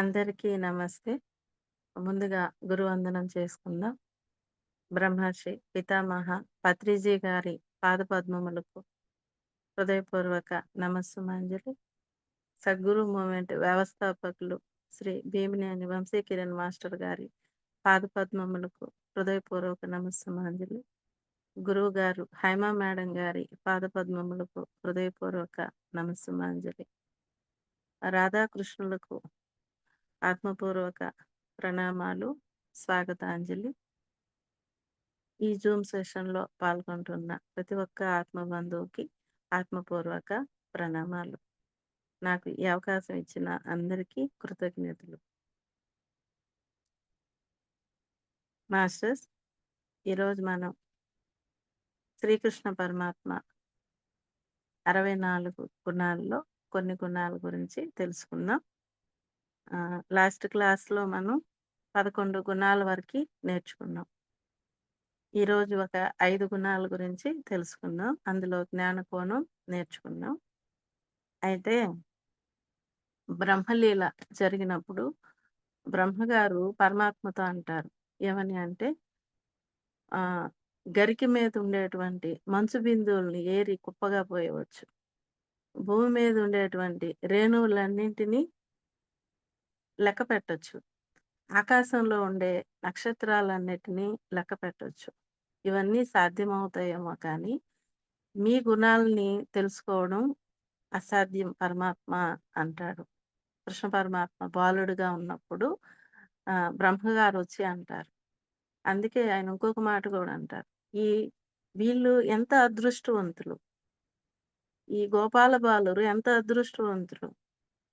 అందరికీ నమస్తే. ముందుగా గురువందనం చేసుకుందాం. బ్రహ్మర్షి, పితామహ పత్రిజీ గారి పాదపద్మములకు హృదయపూర్వక నమస్సుమాంజలి. సద్గురు మూవ్‌మెంట్ వ్యవస్థాపకులు శ్రీ భీమినేని వంశీకిరణ్ మాస్టర్ గారి పాదపద్మములకు హృదయపూర్వక నమస్సుమాంజలి. గురువుగారు హైమా మేడం గారి పాదపద్మములకు హృదయపూర్వక నమస్సుమాంజలి. రాధాకృష్ణులకు ఆత్మపూర్వక ప్రణామాలు, స్వాగతాంజలి. ఈ జూమ్ సెషన్‌లో పాల్గొంటున్న ప్రతి ఒక్క ఆత్మబంధువుకి ఆత్మపూర్వక ప్రణామాలు. నాకు ఈ అవకాశం ఇచ్చిన అందరికీ కృతజ్ఞతలు. మాస్టర్స్, ఈరోజు మనం శ్రీకృష్ణ పరమాత్మ 64 గుణాల్లో కొన్ని గుణాల గురించి తెలుసుకుందాం. లాస్ట్ క్లాస్‌లో మనం 11 గుణాల వరకి నేర్చుకున్నాం. ఈరోజు ఒక 5 గుణాల గురించి తెలుసుకుందాం. అందులో జ్ఞానకోణం నేర్చుకుందాం. అయితే బ్రహ్మలీల జరిగినప్పుడు బ్రహ్మగారు పరమాత్మతో అంటారు. ఏమని అంటే ఆహ్, గరిక మీద ఉండేటువంటి మంచు బిందువుల్ని ఏరి కుప్పగా పోయవచ్చు. భూమి మీద ఉండేటువంటి రేణువులన్నింటినీ లెక్క పెట్టొచ్చు. ఆకాశంలో ఉండే నక్షత్రాలన్నిటినీ లెక్క పెట్టొచ్చు. ఇవన్నీ సాధ్యమవుతాయేమో కానీ, మీ గుణాల్ని తెలుసుకోవడం అసాధ్యం పరమాత్మ అంటాడు. కృష్ణ పరమాత్మ బాలుడుగా ఉన్నప్పుడు బ్రహ్మగారొచ్చి అంటారు. అందుకే ఆయన ఇంకొక మాట గూడా అంటారు. ఈ వీళ్ళు ఎంత అదృష్టవంతులు. ఈ గోపాల బాలురు ఎంత అదృష్టవంతులు.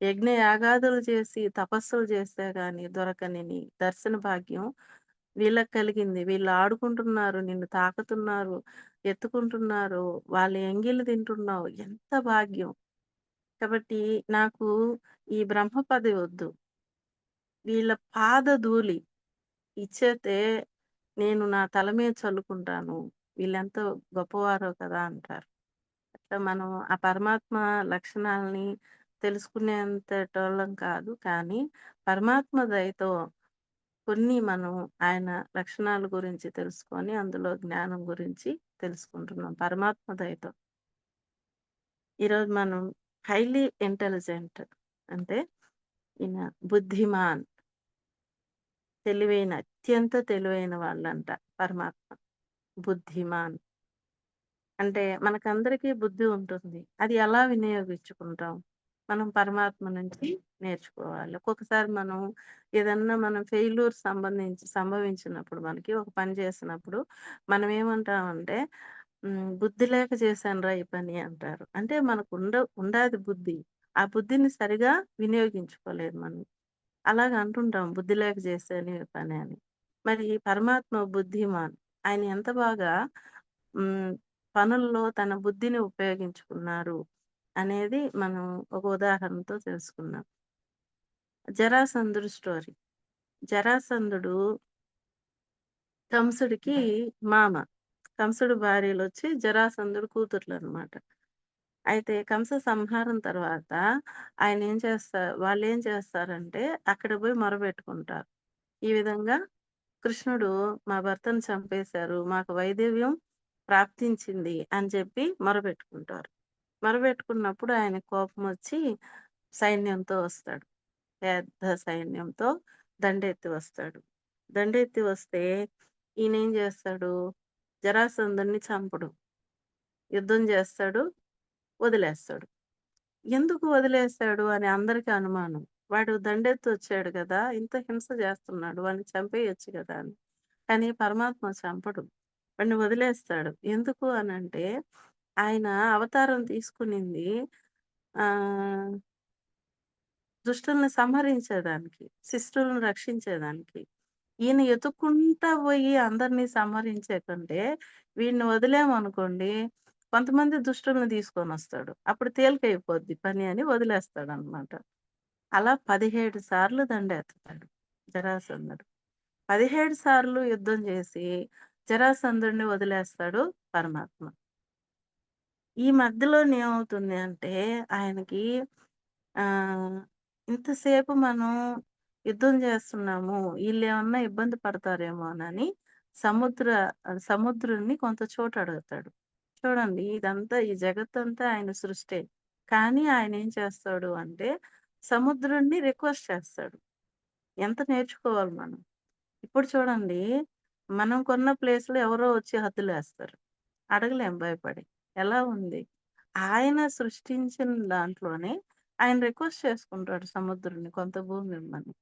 యజ్ఞయాగాదులు చేసి, తపస్సులు చేస్తే గాని దొరకని నీ దర్శన భాగ్యం వీళ్ళకి కలిగింది. వీళ్ళు ఆడుకుంటున్నారు, నిన్ను తాకుతున్నారు, ఎత్తుకుంటున్నారు, వాళ్ళ ఎంగిలి తింటున్నావు. ఎంత భాగ్యం. కాబట్టి నాకు ఈ బ్రహ్మ పదవి వద్దు. వీళ్ళ పాదధూళి ఇచ్చేతే నేను నా తల మీద చల్లుకుంటాను. వీళ్ళెంతో గొప్పవారో కదా అంటారు. అట్లా మనం ఆ పరమాత్మ లక్షణాలని తెలుసుకునేంతటోళ్ళం కాదు. కానీ పరమాత్మ దయతో కొన్ని మనం ఆయన లక్షణాల గురించి తెలుసుకొని, అందులో జ్ఞానం గురించి తెలుసుకుంటున్నాం పరమాత్మ దయతో. ఈరోజు మనం హైలీ ఇంటెలిజెంట్ అంటే ఈయన బుద్ధిమాన్, తెలివైన, అత్యంత తెలివైన వాళ్ళంట పరమాత్మ. బుద్ధిమాన్. అంటే మనకందరికీ బుద్ధి ఉంటుంది. అది ఎలా వినియోగించుకుంటాం? మనం పరమాత్మ నుంచి నేర్చుకోవాలి. ఒక్కొక్కసారి మనం ఫెయిల్యూర్ సంభవించినప్పుడు మనకి ఒక పని చేసినప్పుడు మనం ఏమంటామంటే బుద్ధి లేక చేశానురా ఈ పని అంటారు. అంటే మనకు ఉండాది బుద్ధి. ఆ బుద్ధిని సరిగా వినియోగించుకోలేదు మనం. అలాగ అంటుంటాం బుద్ధి లేక చేశాను ఈ పని అని. మరి పరమాత్మ బుద్ధిమాన్. ఆయన ఎంత బాగా హ్మ్. పనుల్లో తన బుద్ధిని ఉపయోగించుకున్నారు అనేది మనం ఒక ఉదాహరణతో తెలుసుకుందాం. జరాసంధుడి స్టోరీ. జరాసంధుడు కంసుడికి మామ. కంసుడి భార్యలొచ్చి జరాసంధుడి కూతుర్లనమాట. అయితే కంస సంహారం తర్వాత వాళ్ళేం చేస్తారంటే అక్కడికి పోయి మొరబెట్టుకుంటారు. ఈ విధంగా కృష్ణుడు మా భర్తను చంపేశారు. మాకు వైధవ్యం ప్రాప్తించింది అని చెప్పి మొరబెట్టుకుంటారు. మొరబెట్టుకున్నప్పుడు ఆయనకి కోపమొచ్చి సైన్యంతో వస్తాడు. పెద్ద సైన్యంతో దండెత్తి వస్తాడు. దండెత్తి వస్తే ఈయనేం చేస్తాడు? జరాసంధుడిని చంపడు. యుద్ధం చేస్తాడు, వదిలేస్తాడు. ఎందుకు వదిలేస్తాడు అని అందరికి అనుమానం. వాడు దండెత్తొచ్చాడు గదా! ఇంత హింస చేస్తున్నాడు. వాడిని చంపేయొచ్చు గదా! అని. కానీ పరమాత్మ చంపడు. వాడిని వదిలేస్తాడు. ఎందుకు అనంటే, ఆయన అవతారం తీసుకునింది ఆహ్, దుష్టుల్ని సంహరించేదానికి, శిష్టులను రక్షించేదానికి. ఈయన ఎతుక్కుంటా పోయి అందరిని సంహరించే కంటే, వీడిని వదిలామనుకోండి, కొంతమంది దుష్టుల్ని తీసుకొనొస్తాడు. అప్పుడు తేలికైపోద్ది పని అని వదిలేస్తాడనమాట. అలా 17 సార్లు దండెత్తుతాడు జరాసంధుడు. 17 సార్లు యుద్ధం చేసి జరాసంధుడిని వదిలేస్తాడు పరమాత్మ. ఈ మధ్యలోనేమవుతుంది అంటే ఆయనకి ఆహ్, ఇంతసేపు మనం యుద్ధం చేస్తున్నాము. ఈళ్ళేమన్నా ఇబ్బంది పడతారేమోనని సముద్ర సముద్రుడిని కొంత చోటు అడుగుతాడు. చూడండి ఇదంతా ఈ జగత్తంతా ఆయన సృష్టే. కానీ ఆయనేం చేస్తాడు అంటే సముద్రుడిని రిక్వెస్ట్ చేస్తాడు. ఎంత నేర్చుకోవాలి మనం. ఇప్పుడు చూడండి మనం కొన్న ప్లేస్‌లో ఎవరో వచ్చి హద్దులేస్తారు. అడగలేం భయపడి. ఎలా ఉంది? ఆయన సృష్టించిన దాంట్లోనే ఆయన రిక్వెస్ట్ చేసుకుంటాడు సముద్రుడిని కొంత భూమి ఇమ్మని.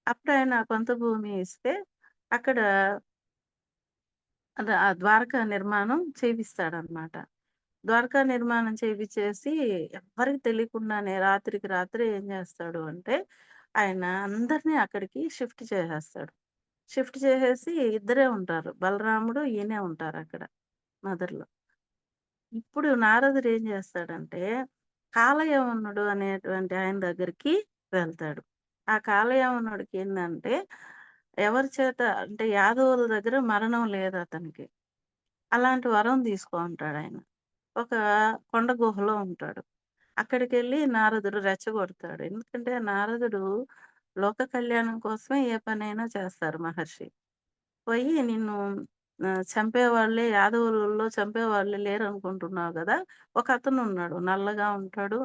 అప్పుడాయన కొంత భూమి ఇస్తే అక్కడ ఆ ద్వారకా నిర్మాణం చేపిస్తాడనమాట. ద్వారకా నిర్మాణం చేపిచ్చేసి ఎవ్వరికీ తెలియకుండానే రాత్రికి రాత్రే ఏం చేస్తాడు అంటే, ఆయన అందరిని అక్కడికి షిఫ్ట్ చేసేస్తాడు. షిఫ్ట్ చేసేసి ఇద్దరే ఉంటారు. బలరాముడు, ఈయనే ఉంటారక్కడ మధురలో. ఇప్పుడు నారదుడు ఏం చేస్తాడంటే, కాలయవనుడు అనేటువంటి ఆయన దగ్గరికి వెళ్తాడు. ఆ కాలయవనుడికి ఏందంటే, ఎవరి చేత అంటే యాదవుల దగ్గర మరణం లేదతనికి. అలాంటి వరం తీసుకుంటాడాయన. ఒక కొండ గుహలో ఉంటాడు. అక్కడికెళ్ళి నారదుడు రెచ్చగొడతాడు. ఎందుకంటే నారదుడు లోక కళ్యాణం కోసమే ఏ పనైనా చేస్తారు మహర్షి. పోయి నిన్ను చంపేవాళ్ళే యాదవులలో చంపేవాళ్ళే లేరనుకుంటున్నావు గదా! ఒకతనున్నాడు. నల్లగా ఉంటాడు.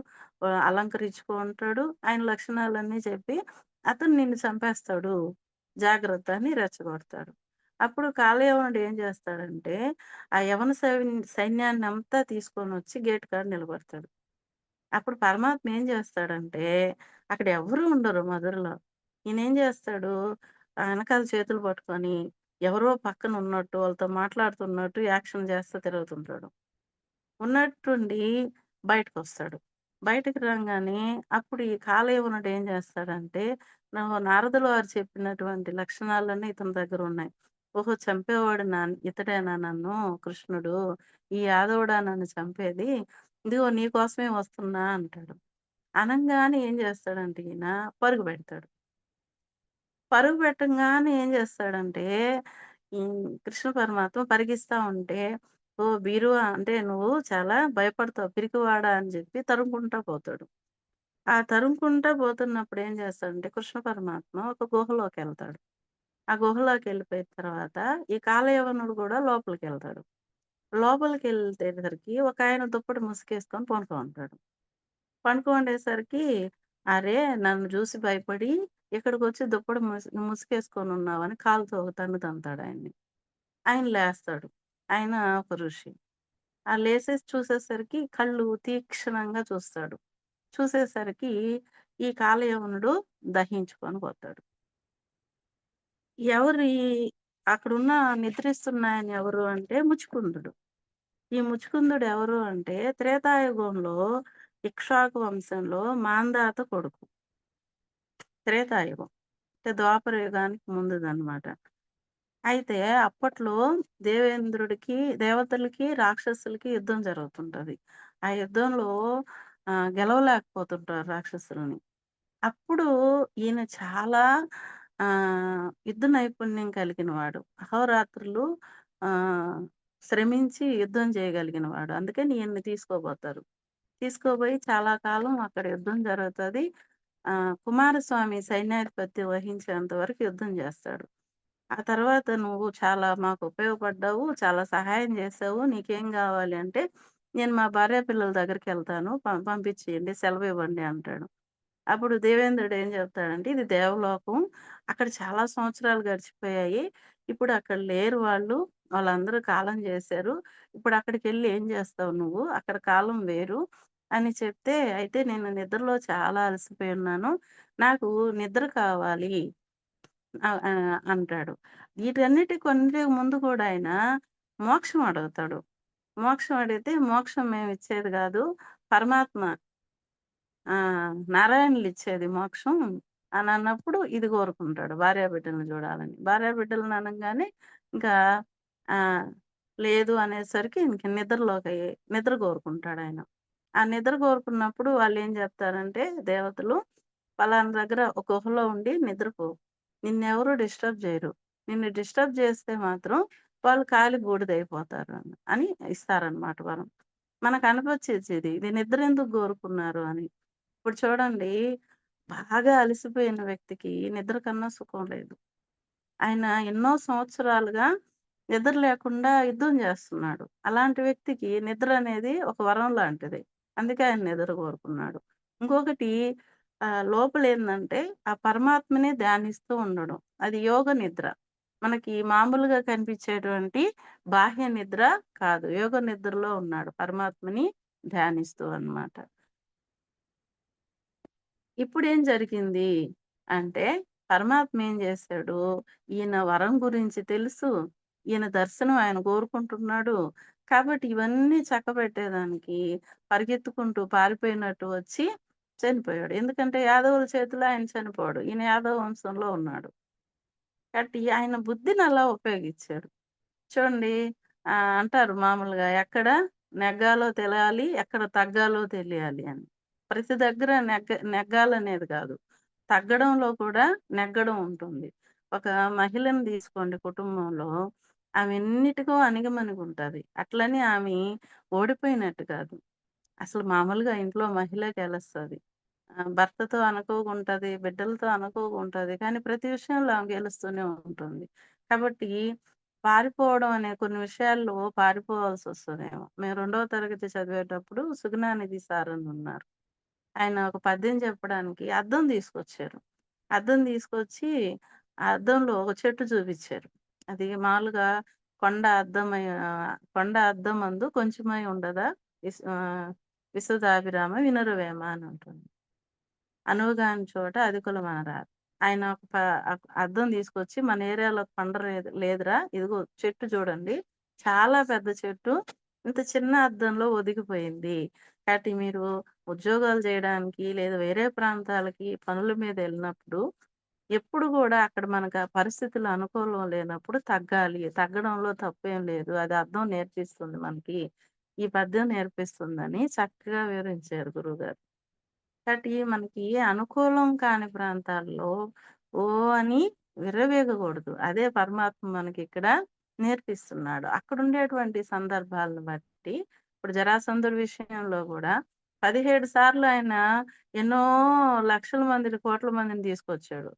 అలంకరించుకుంటాడు. ఆయన లక్షణాలన్నీ చెప్పి అతను నిన్ను చంపేస్తాడు. జాగ్రత్త అని రెచ్చగొడతాడు. అప్పుడు కాలయవనుడు ఏం చేస్తాడంటే, ఆ యవన సైన్యాన్నంతా తీసుకొనొచ్చి గేట్ కాడ నిలబడతాడు. అప్పుడు పరమాత్మ ఏం చేస్తాడంటే, అక్కడ ఎవ్వరు ఉండరు మధురలో. ఈయనేం చేస్తాడు, ఎనకాల చేతులు పట్టుకొని, ఎవరో పక్కన ఉన్నట్టు, వాళ్ళతో మాట్లాడుతున్నట్టు యాక్షన్ చేస్తా తిరుగుతుంటాడు. ఉన్నట్టుండి బయటకొస్తాడు. బయటకి రాంగానే అప్పుడు ఈ కాలయవనుడు ఏం చేస్తాడంటే, నారదుల వారు చెప్పినటువంటి లక్షణాలన్నీ ఇతని దగ్గరున్నాయి. ఓహో! చంపేవాడు ఇతడేనా నన్ను కృష్ణుడు? ఈ యాదవుడా నన్ను చంపేది? ఇదిగో నీ కోసమే వస్తున్నా అంటాడు. అనంగానే ఏం చేస్తాడంటే ఈయన పరుగు పెడతాడు. పరుగు పెట్టంగానే ఏం చేస్తాడంటే, ఈ కృష్ణ పరమాత్మ పరిగిస్తా ఉంటే, ఓహ్! బీరువా అంటే నువ్వు చాలా భయపడతావు పిరికివాడా అని చెప్పి తరుముకుంటా పోతాడు. ఆ తరుముకుంటా పోతున్నప్పుడు ఏం చేస్తాడంటే కృష్ణ పరమాత్మ ఒక గుహలోకెళ్తాడు. ఆ గుహలోకెళ్ళిపోయిన తర్వాత ఈ కాలయవనుడు కూడా లోపలికెళ్తాడు. లోపలికెళ్ళేసరికి ఒకాయన దుప్పటి ముసుగేసుకొని పనుకొనుంటాడు. పండుకుండేసరికి, అరే! నన్ను జూసి భయపడి ఇక్కడికొచ్చి దుప్పటి ముసుగేసుకొనున్నావని కాలుతో ఒక తన్ను తంతాడాయన్ని. ఆయన లేస్తాడు. ఆయన ఒక ఋషి. ఆ లేసేసి చూసేసరికి కళ్ళు తీక్షణంగా చూస్తాడు. చూసేసరికి ఈ కాలయవనుడు దహించుకొని పోతాడు. ఎవరి అక్కడున్న నిద్రిస్తున్నాయన ఎవరు అంటే ముచుకుందుడు. ఈ ముచుకుందుడు ఎవరు అంటే త్రేతాయుగంలో ఇక్ష్వాకు వంశంలో మాంధాత కొడుకు. త్రేతాయుగం. అంటే ద్వాపర యుగానికి ముందుదనమాట. అయితే అప్పట్లో దేవేంద్రుడికి, దేవతలకి, రాక్షసులకి యుద్ధం జరుగుతుంటది. ఆ యుద్ధంలో గెలవలేకపోతుంటారు రాక్షసులని. అప్పుడు ఈయన చాలా యుద్ధ నైపుణ్యం కలిగినవాడు. అహోరాత్రులు ఆహ్, శ్రమించి యుద్ధం చేయగలిగినవాడు. అందుకని ఈయన్ని తీసుకోబోతారు. తీసుకోబోయి చాలా కాలం అక్కడ యుద్ధం జరుగుతది. కుమారస్వామి సైన్యాధిపత్యం వహించేంత వరకు యుద్ధం జేస్తాడు. ఆ తర్వాత "నువ్వు చాలా మాకు ఉపయోగపడ్డావు. చాలా సహాయం జేశావు. నీకేం గావాలి" అంటే, "నేను మా భార్య పిల్లల దగ్గరికెళ్తాను. పంపించేయండి. సెలవివ్వండి" అంటాడు. అప్పుడు దేవేంద్రుడు ఏం చెప్తాడంటే, "ఇది దేవలోకం. అక్కడ చాలా సంవత్సరాలు గడిచిపోయాయి. ఇప్పుడు అక్కడ లేరు వాళ్ళు. వాళ్ళందరూ కాలం చేశారు. ఇప్పుడు అక్కడికెళ్ళి ఏం చేస్తావు నువ్వు? అక్కడ కాలం వేరు" అని చెప్తే, "అయితే నేను నిద్రలో చాలా అలసిపోయున్నాను. నాకు నిద్ర కావాలి" అంటాడు. కొన్నిటికి ముందు కూడా ఆయన మోక్షం అడుగుతాడు. మోక్షం అడిగితే, "మోక్షం మేమిచ్చేది గాదు. పరమాత్మ ఆ! నారాయణులిచ్చేది మోక్షం" అనన్నప్పుడు ఇది కోరుకుంటాడు. భార్యాబిడ్డలను చూడాలని. భార్యాబిడ్డలను అనంగానే ఇంకా ఆహ్, లేదు అనేసరికి ఇంక నిద్ర కోరుకుంటాడాయన. ఆ నిద్ర కోరుకున్నప్పుడు వాళ్ళేం చెప్తారంటే దేవతలు, "పలానా దగ్గర ఒక గుహలో ఉండి నిద్రపో. నిన్నెవరు డిస్టర్బ్ జేయరు. నిన్ను డిస్టర్బ్ చేస్తే మాత్రం వాళ్ళు కాలి బూడిదయిపోతారు" అని ఇస్తారనమాట వరం. మనకనిపిచ్చిద్దిది. ఇది నిద్రెందుకు గోరుకున్నారు అని. ఇప్పుడు చూడండి బాగా అలసిపోయిన వ్యక్తికి నిద్ర కన్నా సుఖం లేదు. ఆయన ఎన్నో సంవత్సరాలుగా నిద్ర లేకుండా యుద్ధం జేస్తున్నాడు. అలాంటి వ్యక్తికి నిద్ర అనేది ఒక వరం లాంటిది. అందుకే ఆయన నిద్ర కోరుకున్నాడు. ఇంకొకటి లోపలేందంటే ఆ పరమాత్మని ధ్యానిస్తూ ఉండడం. అది యోగ నిద్ర. మనకి మామూలుగా కనిపించేటువంటి బాహ్య నిద్ర కాదు. యోగ నిద్రలో ఉన్నాడు. పరమాత్మని ధ్యానిస్తూ అన్నమాట. ఇప్పుడేం జరిగింది అంటే, పరమాత్మ ఏం జేశాడు, ఈయన వరం గురించి తెలుసు. ఈయన దర్శనం ఆయన కోరుకుంటున్నాడు. కాబట్టి ఇవన్నీ చక్కబెట్టేదానికి పరిగెత్తుకుంటూ పారిపోయినట్టు వచ్చి చనిపోయాడు. ఎందుకంటే యాదవుల చేతిలో ఆయన చనిపోడు. ఈయన యాదవ వంశంలో ఉన్నాడు. కాబట్టి ఆయన బుద్ధిని అలా ఉపయోగించాడు. చూడండి అంటారు మామూలుగా ఎక్కడ నెగ్గాలో తెలాలి, ఎక్కడ తగ్గాలో తెలియాలి అని. ప్రతి దగ్గర నెగ్గాలనేది కాదు. తగ్గడంలో కూడా నెగ్గడం ఉంటుంది. ఒక మహిళను తీసుకోండి కుటుంబంలో, ఆమె ఎన్నిటికో అణిగిమణిగుంటది. అట్లని ఆమె ఓడిపోయినట్టు కాదు. అసలు మామూలుగా ఇంట్లో మహిళ గెలుస్తది. భర్తతో అనుకోగుంటది, బిడ్డలతో అనుకోగుంటది. కానీ ప్రతి విషయంలో ఆమె గెలుస్తూనే ఉంటుంది. కాబట్టి పారిపోవడం అనే కొన్ని విషయాల్లో పారిపోవాల్సొస్తదేమో. మేము రెండవ తరగతి చదివేటప్పుడు సుగుణానిధి సార్ అని ఉన్నారు. ఆయన ఒక పద్యం చెప్పడానికి అద్దం తీసుకొచ్చారు. అద్దం తీసుకొచ్చి, ఆ అద్దంలో ఒక చెట్టు చూపిచ్చారు. అది మామూలుగా కొండ అద్దమందు కొంచెమై ఉండదా విశ్వదాభిరామ వినురవేమ అని ఉంటుంది. అనువుగాని చోట అధికులమనరాదు. ఆయన ఒక అద్దం తీసుకొచ్చి మన ఏరియాలో కొండ లేదురా ఇదిగో చెట్టు చూడండి. చాలా పెద్ద చెట్టు. ఇంత చిన్న అద్దంలో ఒదిగిపోయింది. కాబట్టి మీరు ఉద్యోగాలు చేయడానికి లేదా వేరే ప్రాంతాలకి పనుల మీద ఎళ్ళినప్పుడు ఎప్పుడు గూడా అక్కడ మనకు ఆ పరిస్థితులు అనుకూలం లేనప్పుడు తగ్గాలి. తగ్గడంలో తప్పేం లేదు. అది అద్దం నేర్పిస్తుంది మనకి. ఈ పద్యం నేర్పిస్తుందని చక్కగా వివరించారు గురువుగారు. కాబట్టి మనకి అనుకూలం కాని ప్రాంతాల్లో ఓ అని విర్రవీగకూడదు. అదే పరమాత్మ మనకిక్కడ నేర్పిస్తున్నాడు. అక్కడుండేటువంటి సందర్భాలను బట్టి ఇప్పుడు జరాసంధుడి విషయంలో గూడా 17 సార్లు ఆయన ఎన్నో లక్షల మందిని, కోట్ల మందిని తీసుకొచ్చాడు.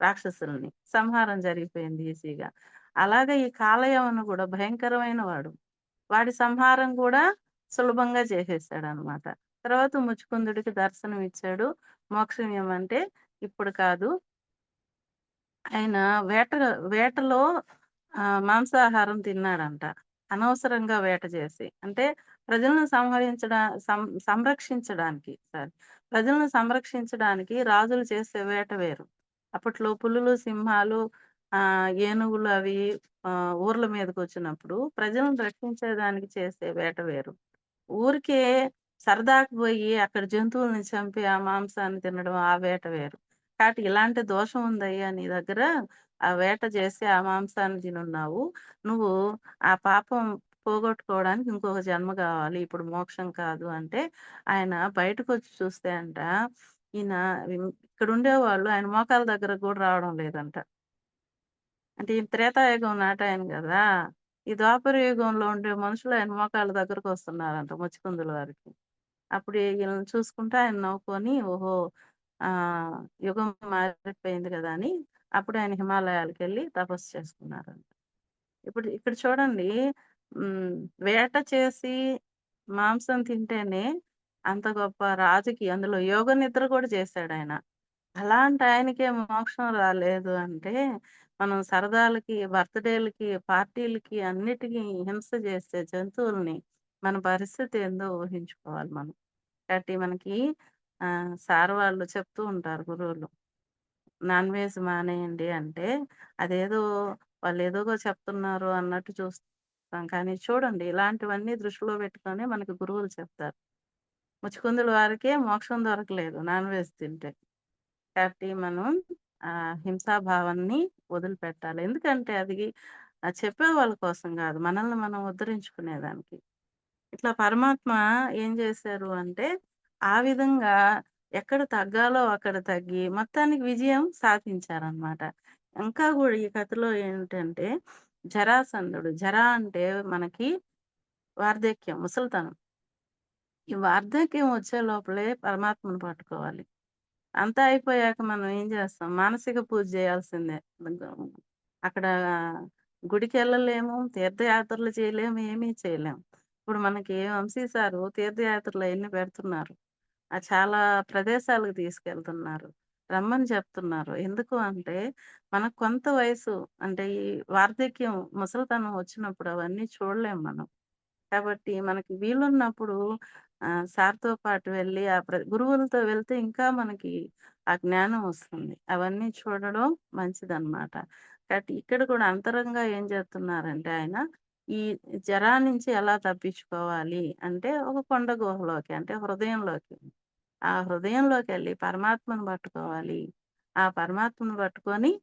రాక్షసుల్ని. సంహారం జరిగిపోయింది ఈజీగా. అలాగే ఈ కాలయవను గూడా భయంకరమైన వాడు. వాడి సంహారం గూడా సులభంగా చేసేసాడనమాట. తర్వాత ముచుకుందుడికి దర్శనం ఇచ్చాడు. మోక్షం ఇమ్మంటే ఇప్పుడు కాదు. ఆయన వేట వేటలో మాంసాహారం తిన్నాడంట. అనవసరంగా వేట చేసి. అంటే ప్రజలను సంరక్షించడానికి ప్రజలను సంరక్షించడానికి రాజులు చేసే వేట వేరు. అప్పట్లో పులులు, సింహాలు, ఏనుగులు అవి ఊర్ల మీదకొచ్చినప్పుడు ప్రజలను రక్షించేదానికి చేసే వేట వేరు. ఊరికే సరదాకి బోయి అక్కడ జంతువుల్ని చంపి ఆ మాంసాన్ని తినడం ఆ వేట వేరు. కాబట్టి ఇలాంటి దోషం ఉందయ్యా నీ దగ్గర. ఆ వేట చేసి ఆ మాంసాన్ని తినున్నావు. నువ్వు ఆ పాపం పోగొట్టుకోవడానికి ఇంకొక జన్మ గావాలి. ఇప్పుడు మోక్షం కాదు అంటే, ఆయన బయటకొచ్చి చూస్తే అంట, ఈయన ఇక్కడుండేవాళ్ళు ఆయన మోకాళ్ళ దగ్గరకు గూడా రావడం లేదంట. అంటే ఈయన త్రేతాయుగం నాటాయన గదా! ఈ ద్వాపర యుగంలో ఉండే మనుషులు ఆయన మోకాళ్ళ దగ్గరకొస్తున్నారంట ముచ్చుకుందుల వారికి. అప్పుడు ఈళ్ళని చూసుకుంటా ఆయన నవ్వుకొని ఓహో! యుగం మారిపోయింది గదా! అని అప్పుడు ఆయన హిమాలయాలకెళ్ళి తపస్సు చేసుకున్నారంట. ఇప్పుడు ఇక్కడ చూడండి హ్మ్. వేట చేసి మాంసం తింటేనే అంత గొప్ప రాజుకి అందులో యోగ నిద్ర గూడా చేశాడాయన. అలాంటి ఆయనకే మోక్షం రాలేదు అంటే, మనం సరదాలకి, బర్త్‌డేలకి, పార్టీలకి అన్నిటికి హింస చేసే జంతువుల్ని మన పరిస్థితి ఏందో ఊహించుకోవాలి మనం. కాబట్టి మనకి సార్ వాళ్ళు చెప్తూ ఉంటారు గురువులు. నాన్ వెజ్ మానేయండి అంటే, అదేదో వాళ్ళేదోగా చెప్తున్నారు అన్నట్టు చూస్తాం. కానీ చూడండి ఇలాంటివన్నీ దృష్టిలో పెట్టుకొనే మనకు గురువులు చెప్తారు. ముచుకుందుల వారికే మోక్షం దొరకలేదు నాన్ వెజ్ తింటే. కాబట్టి మనం హింసాభావాన్ని వదిలిపెట్టాలి. ఎందుకంటే అది చెప్పేవాళ్ళ కోసం గాదు. మనల్ని మనం ఉద్ధరించుకునేదానికి. ఇట్లా పరమాత్మ ఏం జేశారు అంటే, ఆ విధంగా ఎక్కడ తగ్గాలో అక్కడ తగ్గి మొత్తానికి విజయం సాధించారనమాట. ఇంకా గూడా ఈ కథలో ఏంటంటే, జరాసంధుడు. జర అంటే మనకి వార్ధక్యం, ముసలితనం. ఈ వార్ధక్యం వచ్చే లోపలే పరమాత్మను పట్టుకోవాలి. అంతా అయిపోయాక మనం ఏం చేస్తాం? మానసిక పూజ చేయాల్సిందే. అక్కడ గుడికెళ్ళలేము, తీర్థయాత్రలు చేయలేము, ఏమీ చేయలేము. ఇప్పుడు మనకి వంశీ సారు తీర్థయాత్రలు అయన్నీ పెడుతున్నారు. చాలా ప్రదేశాలకు తీసుకెళ్తున్నారు. రమ్మని చెప్తున్నారు. ఎందుకు అంటే, మనకు కొంత వయసు అంటే, ఈ వార్ధక్యం, ముసలితనం వచ్చినప్పుడు అవన్నీ చూడలేం మనం. కాబట్టి మనకి వీలున్నప్పుడు సార్‌తో పాటు వెళ్ళి గురువులతో వెళ్తే ఇంకా మనకి ఆ జ్ఞానం వస్తుంది. అవన్నీ చూడడం మంచిదనమాట. కాబట్టి ఇక్కడ కూడా అంతరంగా ఏం చేస్తున్నారంటే ఆయన, ఈ జరా నుంచి ఎలా తప్పించుకోవాలి అంటే, ఒక కొండ గుహలోకి అంటే హృదయంలోకి. ఆ హృదయంలోకెళ్ళి పరమాత్మను పట్టుకోవాలి. ఆ పరమాత్మను పట్టుకొని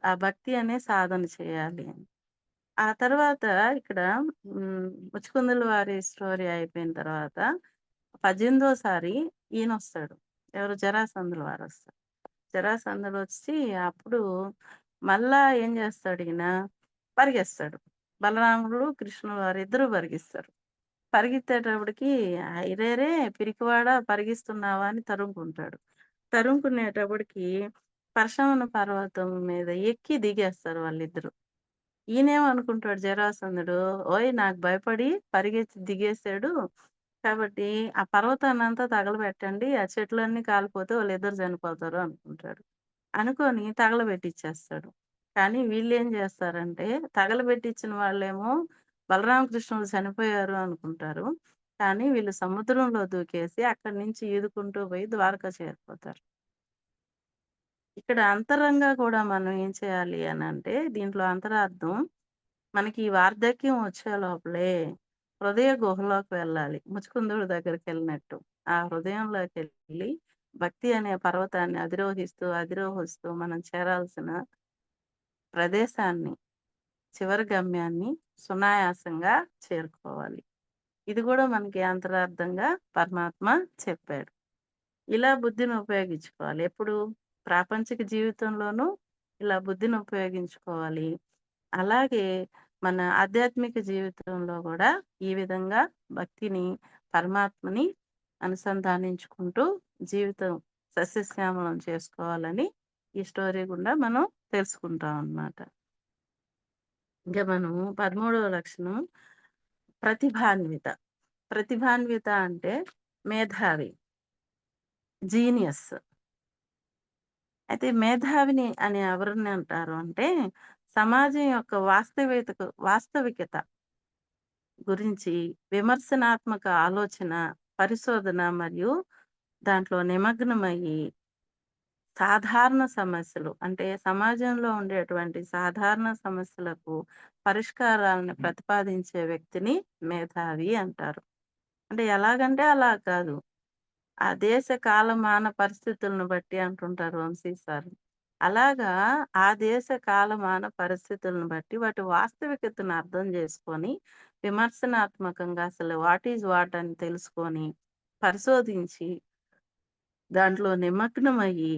ఆ భక్తి అనే సాధన చేయాలి అని. ఆ తర్వాత ఇక్కడ ముచ్చుకుందుల వారి స్టోరీ అయిపోయిన తర్వాత 18సారి ఈయనొస్తాడు. ఎవరు? జరాసంధుల వారొస్తారు. జరాసంధుడొచ్చి అప్పుడు మళ్ళా ఏం చేస్తాడు ఈయన, పరిగెస్తాడు. బలరాముడు, కృష్ణుల వారిద్దరూ పరిగిస్తారు. పరిగెత్తేటప్పటికి "అరెరే! పిరికివాడా పరిగిస్తున్నావా" అని తరుముకుంటాడు. తరుముకునేటప్పటికి పరశమన పర్వతం మీద ఎక్కి దిగేస్తారు వాళ్ళిద్దరూ. ఈయనేమనుకుంటాడు జరాసంధుడు, ఓయ్! నాకు భయపడి పరిగెత్తి దిగేసాడు. కాబట్టి ఆ పర్వతాన్నంతా తగలబెట్టండి. ఆ చెట్లన్నీ కాలిపోతే వాళ్ళిద్దరు చనిపోతారు అనుకుంటాడు. అనుకోని తగలబెట్టిచ్చేస్తాడు. కానీ వీళ్ళేం చేస్తారంటే, తగలబెట్టిచ్చిన వాళ్ళేమో బలరామకృష్ణులు చనిపోయారు అనుకుంటారు. కానీ వీళ్ళు సముద్రంలో దూకేసి అక్కడి నుంచి ఈదుకుంటూ పోయి ద్వారకా చేరిపోతారు. ఇక్కడ అంతరంగా కూడా మనం ఏం చేయాలి అనంటే, దీంట్లో అంతరార్థం మనకి ఈ వార్ధక్యం వచ్చే లోపలే హృదయ గుహలోకి వెళ్ళాలి. ముచుకుందుడి దగ్గరికెళ్ళినట్టు. ఆ హృదయంలోకెళ్ళి భక్తి అనే పర్వతాన్ని అధిరోహిస్తూ, అధిరోహిస్తూ మనం చేరాల్సిన ప్రదేశాన్ని, చివరి గమ్యాన్ని సునాయాసంగా చేరుకోవాలి. ఇది గూడా మనకి అంతరార్థంగా పరమాత్మ చెప్పాడు. ఇలా బుద్ధిని ఉపయోగించుకోవాలి. ఎప్పుడు? ప్రాపంచిక జీవితంలోనూ ఇలా బుద్ధిని ఉపయోగించుకోవాలి. అలాగే మన ఆధ్యాత్మిక జీవితంలో గూడా ఈ విధంగా భక్తిని, పరమాత్మని అనుసంధానించుకుంటూ జీవితం సస్యశ్యామలం చేసుకోవాలని ఈ స్టోరీ గుండా మనం తెలుసుకుంటాం అన్నమాట. ఇంక మనం 13వ లక్షణం ప్రతిభాన్విత. ప్రతిభాన్విత అంటే మేధావి, జీనియస్. అయితే మేధావిని అని ఎవరిని అంటారు అంటే, సమాజం యొక్క వాస్తవికత గురించి విమర్శనాత్మక ఆలోచన, పరిశోధన మరియు దాంట్లో నిమగ్నమయ్యి సాధారణ సమస్యలు అంటే సమాజంలో ఉండేటువంటి సాధారణ సమస్యలకు పరిష్కారాలను ప్రతిపాదించే వ్యక్తిని మేధావి అంటారు. అంటే ఎలాగంటే అలా కాదు. ఆ దేశ కాలమాన పరిస్థితులను బట్టి అంటుంటారు వంశీ సార్. అలాగా ఆ దేశ కాలమాన పరిస్థితులను బట్టి వాటి వాస్తవికతను అర్థం చేసుకొని, విమర్శనాత్మకంగా అసలు వాట్ ఈజ్ వాట్ అని తెలుసుకొని, పరిశోధించి, దాంట్లో నిమగ్నమయ్యి,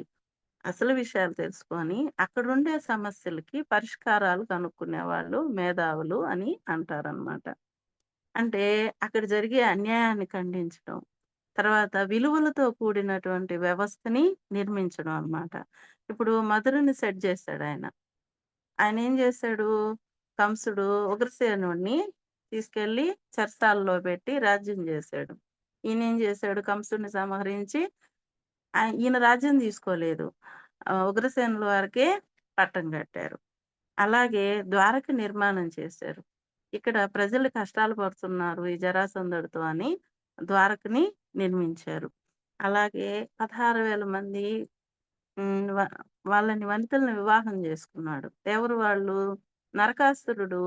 అసలు విషయాలు తెలుసుకొని, అక్కడుండే సమస్యలకి పరిష్కారాలు కనుక్కునేవాళ్ళు మేధావులు అని అంటారనమాట. అంటే అక్కడ జరిగే అన్యాయాన్ని ఖండించడం. తర్వాత విలువలతో కూడినటువంటి వ్యవస్థని నిర్మించడం అన్నమాట. ఇప్పుడు మధురని సెట్ జేశాడాయన. ఆయనేం జేశాడు, కంసుడు ఉగ్రసేనుడిని తీసుకెళ్ళి చెరసాలలో పెట్టి రాజ్యం జేశాడు. ఈయనేం జేశాడు, కంసుడిని సంహరించి ఈయన రాజ్యం తీసుకోలేదు. ఉగ్రసేనుల వారికే పట్టం కట్టారు. అలాగే ద్వారక నిర్మాణం చేశారు. ఇక్కడ ప్రజలు కష్టాలు పడుతున్నారు ఈ జరాసంధుడితో అని ద్వారకని నిర్మించారు. అలాగే 16,000 మంది హ్మ్. వాళ్ళని వనితలను వివాహం చేసుకున్నాడు. ఎవరు వాళ్ళు? నరకాసురుడు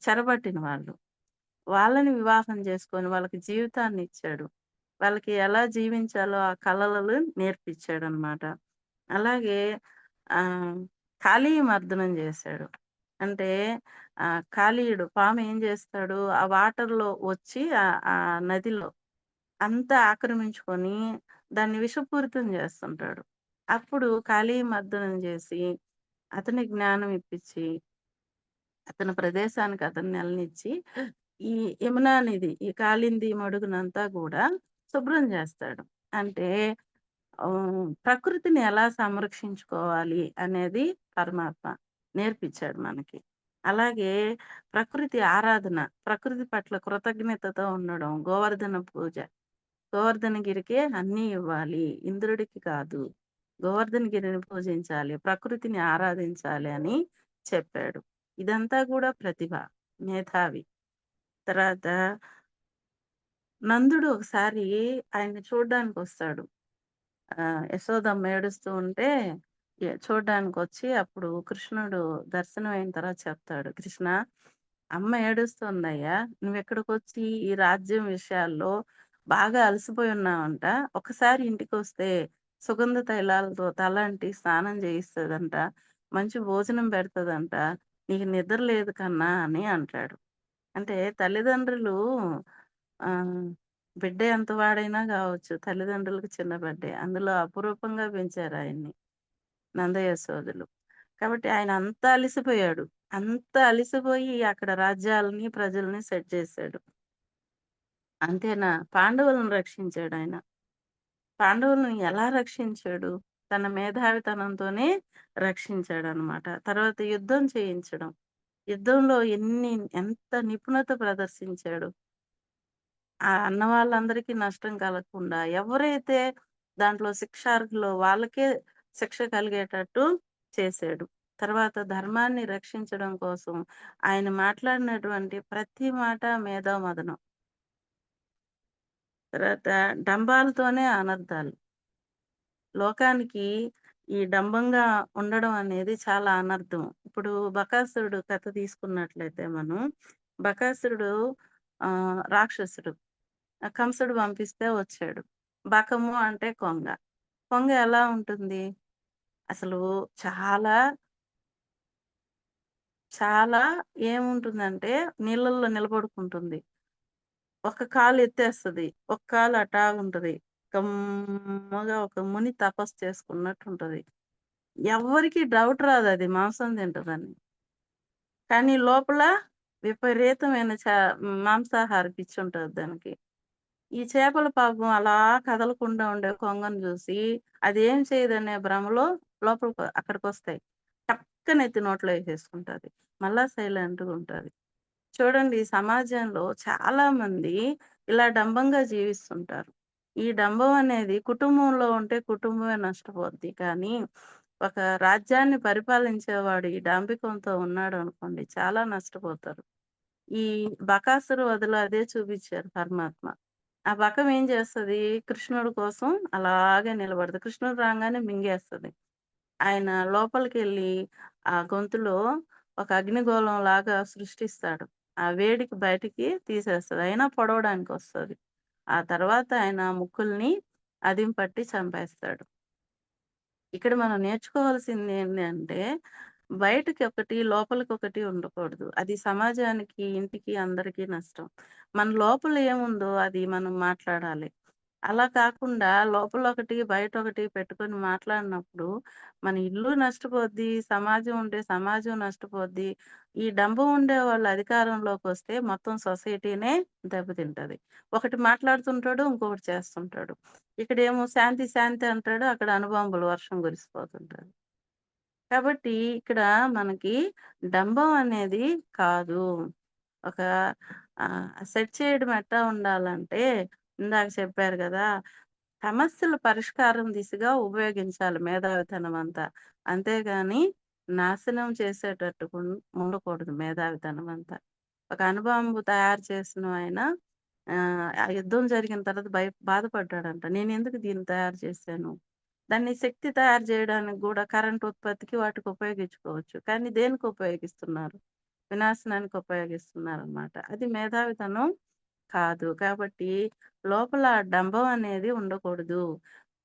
చెరబట్టిన వాళ్ళు. వాళ్ళని వివాహం చేసుకొని వాళ్ళకి జీవితాన్నిచ్చాడు. వాళ్ళకి ఎలా జీవించాలో ఆ కళలను నేర్పిచ్చాడనమాట. అలాగే ఆహ్, కాళీ మర్దనం జేశాడు. అంటే కాళీయుడు పాము ఏం జేస్తాడు, ఆ వాటర్‌లో వచ్చి ఆ నదిలో అంతా ఆక్రమించుకొని దాన్ని విషపూరితం జేస్తుంటాడు. అప్పుడు కాళీ మర్దనం జేసి, అతనికి జ్ఞానం ఇప్పిచ్చి, అతని ప్రదేశానికి అతన్ని ఎళ్ళనిచ్చి, ఈ యమునా నది, ఈ కాళింది మడుగునంతా గూడా శుభ్రం జేస్తాడు. అంటే ప్రకృతిని ఎలా సంరక్షించుకోవాలి అనేది పరమాత్మ నేర్పించాడు మనకి. అలాగే ప్రకృతి ఆరాధన, ప్రకృతి పట్ల కృతజ్ఞతతో ఉండడం, గోవర్ధన పూజ. గోవర్ధనగిరికే అన్నీ ఇవ్వాలి. ఇంద్రుడికి కాదు. గోవర్ధనగిరిని పూజించాలి. ప్రకృతిని ఆరాధించాలి అని చెప్పాడు. ఇదంతా గూడా ప్రతిభ, మేధావి. తర్వాత నందుడు ఒకసారి ఆయన్ని చూడ్డానికొస్తాడు. యశోదమ్మ ఏడుస్తూ ఉంటే చూడ్డానికొచ్చి అప్పుడు కృష్ణుడు దర్శనం అయిన తర్వాత చెప్తాడు. "కృష్ణ, అమ్మ ఏడుస్తోందయ్యా. నువ్వెక్కడికొచ్చి ఈ రాజ్యం విషయాల్లో బాగా అలసిపోయి ఉన్నావంట. ఒకసారి ఇంటికొస్తే సుగంధ తైలాలతో తలంటి స్నానం చేయిస్తదంట. మంచి భోజనం పెడతదంట. నీకు నిద్ర లేదు కన్నా" అని అంటాడు. అంటే తల్లిదండ్రులు ఆహ్, బిడ్డ ఎంత వాడైనా గావచ్చు. తల్లిదండ్రులకు చిన్న బిడ్డే. అందులో అపురూపంగా పెంచారాయన్ని నందయశోదలు. కాబట్టి ఆయన అంత అలిసిపోయాడు. అంత అలిసిపోయి అక్కడ రాజ్యాలని, ప్రజల్ని సెట్ చేశాడు. అంతేనా? పాండవులను రక్షించాడాయన. పాండవులను ఎలా రక్షించాడు? తన మేధావితనంతోనే రక్షించాడనమాట. తర్వాత యుద్ధం చేయించడం. యుద్ధంలో ఎంత నిపుణత ప్రదర్శించాడు. ఆ అన్న వాళ్ళందరికీ నష్టం కలగకుండా ఎవరైతే దాంట్లో శిక్షార్హులో వాళ్ళకే శిక్ష కలిగేటట్టు చేశాడు. తర్వాత ధర్మాన్ని రక్షించడం కోసం ఆయన మాట్లాడినటువంటి ప్రతి మాట మేధోమథనం. తర్వాత డంబాలతోనే అనర్థాలు. లోకానికి ఈ డంబంగా ఉండడం అనేది చాలా అనర్థం. ఇప్పుడు బకాసురుడు కథ తీసుకున్నట్లయితే మనం, బకాసురుడు రాక్షసుడు. కంసుడు పంపిస్తే వచ్చాడు. బకము అంటే కొంగ. కొంగ ఎలా ఉంటుంది? అసలు చాలా, చాలా ఏముంటుందంటే నీళ్ళల్లో నిలబడుకుంటుంది. ఒక కాలు ఎత్తేస్తది. ఒక కాలు అటాగుంటది. గమ్మగా ఒక ముని తపస్సు చేసుకున్నట్టుంటది. ఎవ్వరికీ డౌట్ రాదది మాంసం తింటదని. కానీ లోపల విపరీతమైన మాంసాహార పిచ్చుంటది దానికి. ఈ చేపల పాపం అలా కదలకుండా ఉండే కొంగను చూసి, అదేం చేయదనే భ్రమలో అక్కడికొస్తాయి. టక్కన ఎత్తి నోట్లో ఏసేసుకుంటది. మళ్ళా సైలెంట్‌గుంటది. చూడండి ఈ సమాజంలో చాలామంది ఇలా డంబంగా జీవిస్తుంటారు. ఈ డంబం అనేది కుటుంబంలో ఉంటే కుటుంబమే నష్టపోద్ది. కానీ ఒక రాజ్యాన్ని పరిపాలించేవాడు ఈ డాంబికంతో ఉన్నాడనుకోండి చాలా నష్టపోతారు. ఈ బకాసుర వధలో అదే చూపిచ్చారు పరమాత్మ. ఆ బకం ఏం చేస్తది? కృష్ణుడి కోసం అలాగే నిలబడతది. కృష్ణుడు రాంగానే మింగేస్తది. ఆయన లోపలికెళ్ళి ఆ గొంతులో ఒక అగ్నిగోళంలాగా సృష్టిస్తాడు. ఆ వేడికి బయటికి తీసేస్తది. అయినా పొడవడానికొస్తది. ఆ తర్వాత ఆయన ముక్కుల్ని అదిం పట్టి చంపేస్తాడు. ఇక్కడ మనం నేర్చుకోవాల్సిందేంటంటే, బయటకొకటి, లోపలికొకటి ఉండకూడదు. అది సమాజానికి, ఇంటికి, అందరికీ నష్టం. మన లోపల ఏముందో అది మనం మాట్లాడాలి. అలా కాకుండా లోపలొకటి, బయటొకటి పెట్టుకొని మాట్లాడినప్పుడు మన ఇల్లు నష్టపోద్ది, సమాజం ఉంటే సమాజం నష్టపోద్ది. ఈ డంబం ఉండేవాళ్ళు అధికారంలోకొస్తే మొత్తం సొసైటీనే దెబ్బతింటది. ఒకటి మాట్లాడుతుంటాడు, ఇంకొకటి చేస్తుంటాడు. ఇక్కడేమో శాంతి, శాంతి అంటాడు. అక్కడ అణుబాంబుల వర్షం కురిసిపోతుంటది. కాబట్టి ఇక్కడ మనకి డంబం అనేది కాదు. ఒక సెట్ చేయడం ఎట్టా ఉండాలంటే, ఇందాక చెప్పారు గదా! సమస్యల పరిష్కారం దిశగా ఉపయోగించాలి మేధావితనం అంతా. అంతేగాని నాశనం చేసేటట్టు ఉండకూడదు మేధావితనం అంతా. ఒక అణుబాంబు తయారు చేసిన ఆయన ఆ యుద్ధం జరిగిన తర్వాత బాధపడ్డాడంట. నేనెందుకు దీన్ని తయారు చేశాను? దాన్ని శక్తి తయారు జేయడానికి గూడా కరెంట్ ఉత్పత్తికి వాటికి ఉపయోగించుకోవచ్చు. కానీ దేనికి ఉపయోగిస్తున్నారు? వినాశనానికి ఉపయోగిస్తున్నారనమాట. అది మేధావితనం కాదు. కాబట్టి లోపల డంబం అనేది ఉండకూడదు.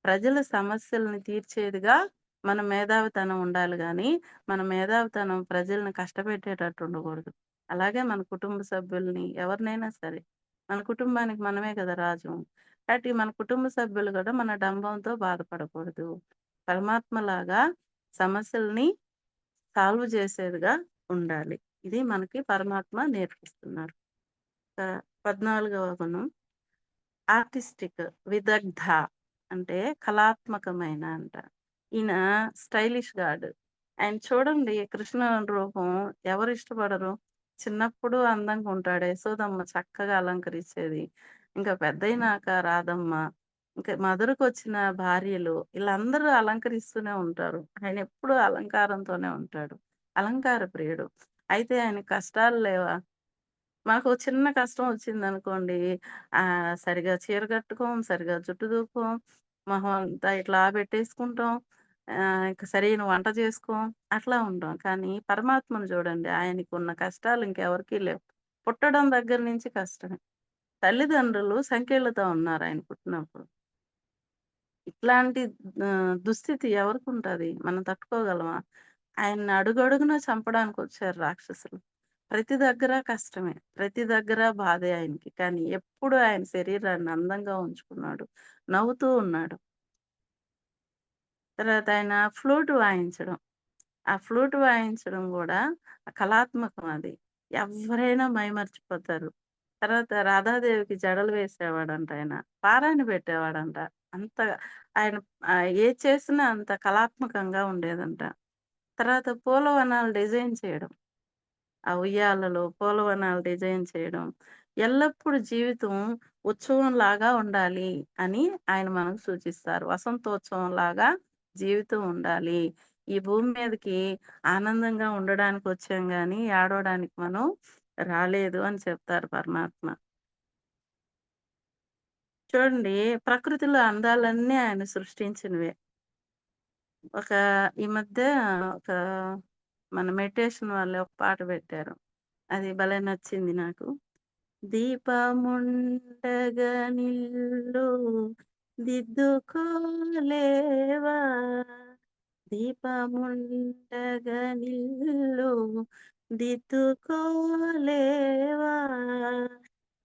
ప్రజల సమస్యలను తీర్చేదిగా మన మేధావితనం ఉండాలి గానీ, మన మేధావితనం ప్రజల్ని కష్టపెట్టేటట్టు ఉండకూడదు. అలాగే మన కుటుంబ సభ్యుల్ని ఎవరినైనా సరే, మన కుటుంబానికి మనమే కదా రాజు. కాబట్టి మన కుటుంబ సభ్యులు గూడా మన డంబంతో బాధపడకూడదు. పరమాత్మలాగా సమస్యల్ని సాల్వ్ చేసేదిగా ఉండాలి. ఇది మనకి పరమాత్మ నేర్పిస్తున్నారు. 14వ గుణం ఆర్టిస్టిక్ విదగ్ధ. అంటే కళాత్మకమైన అంట. ఈయన స్టైలిష్ గాడు. ఆయన చూడండి కృష్ణ రూపం ఎవరిష్టపడరు? చిన్నప్పుడు అందంగా ఉంటాడు. యశోదమ్మ చక్కగా అలంకరించేది. ఇంకా పెద్దయినాక రాధమ్మ, ఇంకా మధురకొచ్చిన భార్యలు ఈళ్ళందరూ అలంకరిస్తూనే ఉంటారు. ఆయనెప్పుడూ అలంకారంతోనే ఉంటాడు. అలంకార ప్రియుడు. అయితే ఆయనకి కష్టాలు లేవా? మాకు చిన్న కష్టం వచ్చిందనుకోండి, సరిగ్గా చీర కట్టుకోం, సరిగ్గా జుట్టు దూకోం, మొహం అంతా ఇట్లా పెట్టేసుకుంటాం. ఇంక సరైన వంట చేసుకోం. అట్లా ఉంటాం. కానీ పరమాత్మను చూడండి ఆయనకున్న కష్టాలు ఇంకెవరికీ లేవు. పుట్టడం దగ్గర నుంచి కష్టమే. తల్లిదండ్రులు సంకెళ్ళతో ఉన్నారు ఆయన పుట్టినప్పుడు. ఇట్లాంటి దుస్థితి ఎవరికుంటది? మనం తట్టుకోగలమా? ఆయన్ని అడుగడుగునా చంపడానికొచ్చారు రాక్షసులు. ప్రతి దగ్గర కష్టమే. ప్రతి దగ్గర బాధే ఆయనకి. కానీ ఎప్పుడు ఆయన శరీరాన్ని అందంగా ఉంచుకున్నాడు. నవ్వుతూ ఉన్నాడు. తర్వాత ఆయన ఫ్లూట్ వాయించడం. ఆ ఫ్లూట్ వాయించడం గూడా కళాత్మకం అది. ఎవ్వరైనా మైమర్చిపోతారు. తర్వాత రాధాదేవికి జడలు వేసేవాడంట ఆయన. పారాణి పెట్టేవాడంట. అంత ఆయన ఏది చేసినా అంత కళాత్మకంగా ఉండేదంట. తర్వాత పూలవనాలు డిజైన్ చేయడం. ఆ ఉయ్యాలలో పూలవనాలు డిజైన్ చేయడం. ఎల్లప్పుడూ జీవితం ఉత్సవంలాగా ఉండాలి అని ఆయన మనకు సూచిస్తారు. వసంతోత్సవంలాగా జీవితం ఉండాలి. ఈ భూమి మీదకి ఆనందంగా ఉండడానికొచ్చాం గానీ, ఏడవడానికి మనం రాలేదు అని చెప్తారు పరమాత్మ. చూడండి ప్రకృతిలో అందాలన్నీ ఆయన సృష్టించినవే. ఒక ఈ మధ్య ఒక మన మెడిటేషన్ వాళ్ళు ఒక పాట పెట్టారు. అది భలే నచ్చింది నాకు. దీపముండగనిల్లు దిద్దుకోలేవా దీపముండగనిల్లు దిద్దుకోలేవా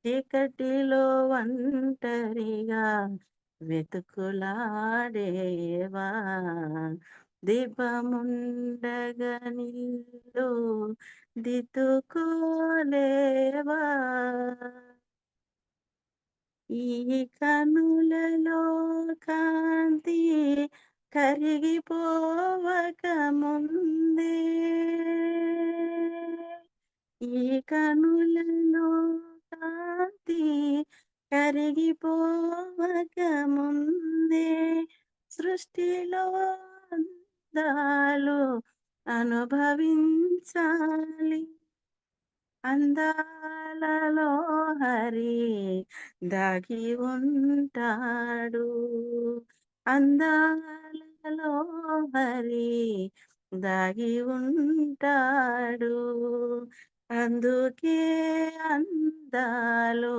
చీకటిలో ఒంటరిగా వెతుకులాడేవా దీపముండగనిల్లు దిద్దుకోలేవా ఈ కనులలో కాంతి కరిగిపోవక ముందే ఈ కనులలో కాంతి కరిగిపోవక ముందే సృష్టిలో అందాలు అనుభవించాలి అందాలలో హరి దాగి ఉంటాడు అందాలలో హరి దాగి ఉంటాడు అందుకే అందాలు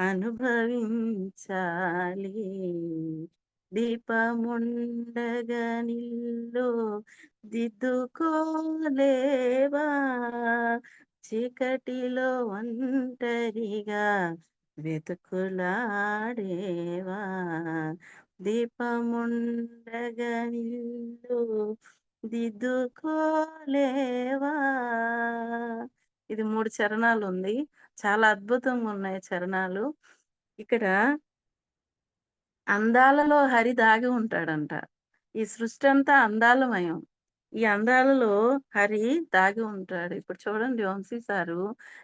అనుభవించాలి దీపముండగనిల్లు దిద్దుకోలేవా చీకటిలో ఒంటరిగా వెతుకులాడేవా దీపముండగనిల్లు దిద్దుకోలేవా ఇది 3 చరణాలుంది. చాలా అద్భుతంగున్నాయి చరణాలు. ఇక్కడ అందాలలో హరి దాగి ఉంటాడంట. ఈ సృష్టంతా అందాలమయం. ఈ అందాలలో హరి దాగి ఉంటాడు. ఇప్పుడు చూడండి వంశీ సారు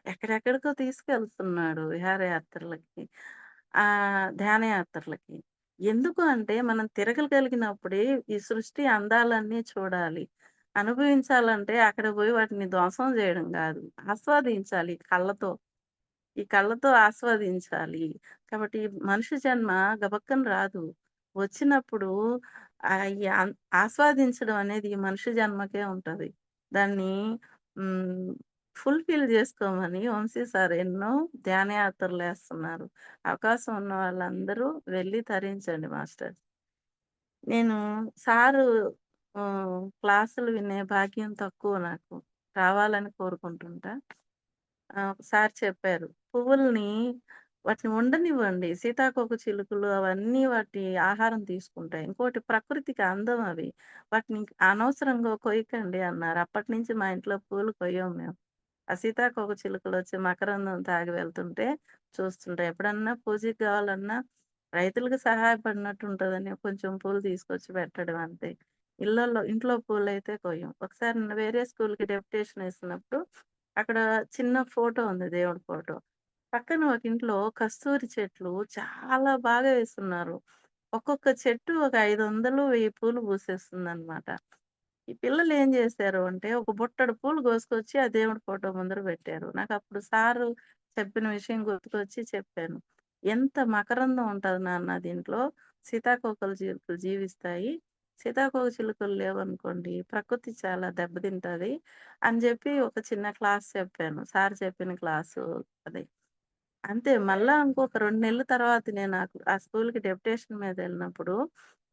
ఎక్కడెక్కడికో తీసుకెళ్తున్నాడు విహారయాత్రలకి. ధ్యానయాత్రలకి. ఎందుకు అంటే మనం తిరగగలిగినప్పుడే ఈ సృష్టి అందాలన్నీ చూడాలి. అనుభవించాలంటే అక్కడికి పోయి వాటిని ధ్వంసం జేయడం గాదు. ఆస్వాదించాలి కళ్ళతో. ఈ కళ్ళతో ఆస్వాదించాలి. కాబట్టి మనిషి జన్మ గబక్కన రాదు. వచ్చినప్పుడు ఈ ఆస్వాదించడం అనేది ఈ మనిషి జన్మకే ఉంటది. దాన్ని హ్మ్. ఫుల్‌ఫిల్ జేసుకోమని వంశీ సార్ ఎన్నో ధ్యానయాత్రలేస్తున్నారు. అవకాశం ఉన్న వాళ్ళందరూ వెళ్లి తరించండి మాస్టర్. నేను సారు క్లాసులు వినే భాగ్యం తక్కువ నాకు. రావాలని కోరుకుంటుంటా. సార్ చెప్పారు. పువ్వుల్ని వాటిని ఉండనివ్వండి. సీతాకోకచిలుకలు అవన్నీ వాటి ఆహారం తీసుకుంటాయి. ఇంకోటి ప్రకృతికి అందం అవి. వాటిని అనవసరంగా కొయ్యకండి అన్నారు. అప్పటినుంచి మా ఇంట్లో పూలు కొయ్యం మేము. ఆ సీతాకోకచిలుకలొచ్చి మకరందం తాగి వెళ్తుంటే చూస్తుంటా. ఎప్పుడన్నా పూజకి కావాలన్నా రైతులకు సహాయపడినట్టు ఉంటదని కొంచెం పూలు తీసుకొచ్చి పెట్టడం అంతే. ఇంట్లో పూలైతే కొయ్యం. ఒకసారి వేరే స్కూల్‌కి డెప్యుటేషన్ ఏసినప్పుడు అక్కడ చిన్న ఫోటో ఉంది, దేవుడి ఫోటో. పక్కన ఒక ఇంట్లో కస్తూరి చెట్లు చాలా బాగా వేసున్నారు. ఒక్కొక్క చెట్టు ఒక 500, 1000 పూలు పూసేస్తుందనమాట. ఈ పిల్లలేం జేశారు అంటే, ఒక బుట్టడు పూలు కోసుకొచ్చి ఆ దేవుడి ఫోటో ముందర పెట్టారు. నాకప్పుడు సారు చెప్పిన విషయం గుర్తుకొచ్చి చెప్పాను. "ఎంత మకరందం ఉంటది నాన్న దీంట్లో. సీతాకోకలు చిలుకలు జీవిస్తాయి. సీతాకోక చిలుకలు లేవనుకోండి, ప్రకృతి చాలా దెబ్బతింటది" అని జెప్పి ఒక చిన్న క్లాస్ చెప్పాను. సారు చెప్పిన క్లాసు అది. అంతే. మళ్ళా ఇంకొక 2 నెలల తర్వాత నేను ఆ స్కూల్‌కి డెప్యుటేషన్ మీదెళ్ళినప్పుడు,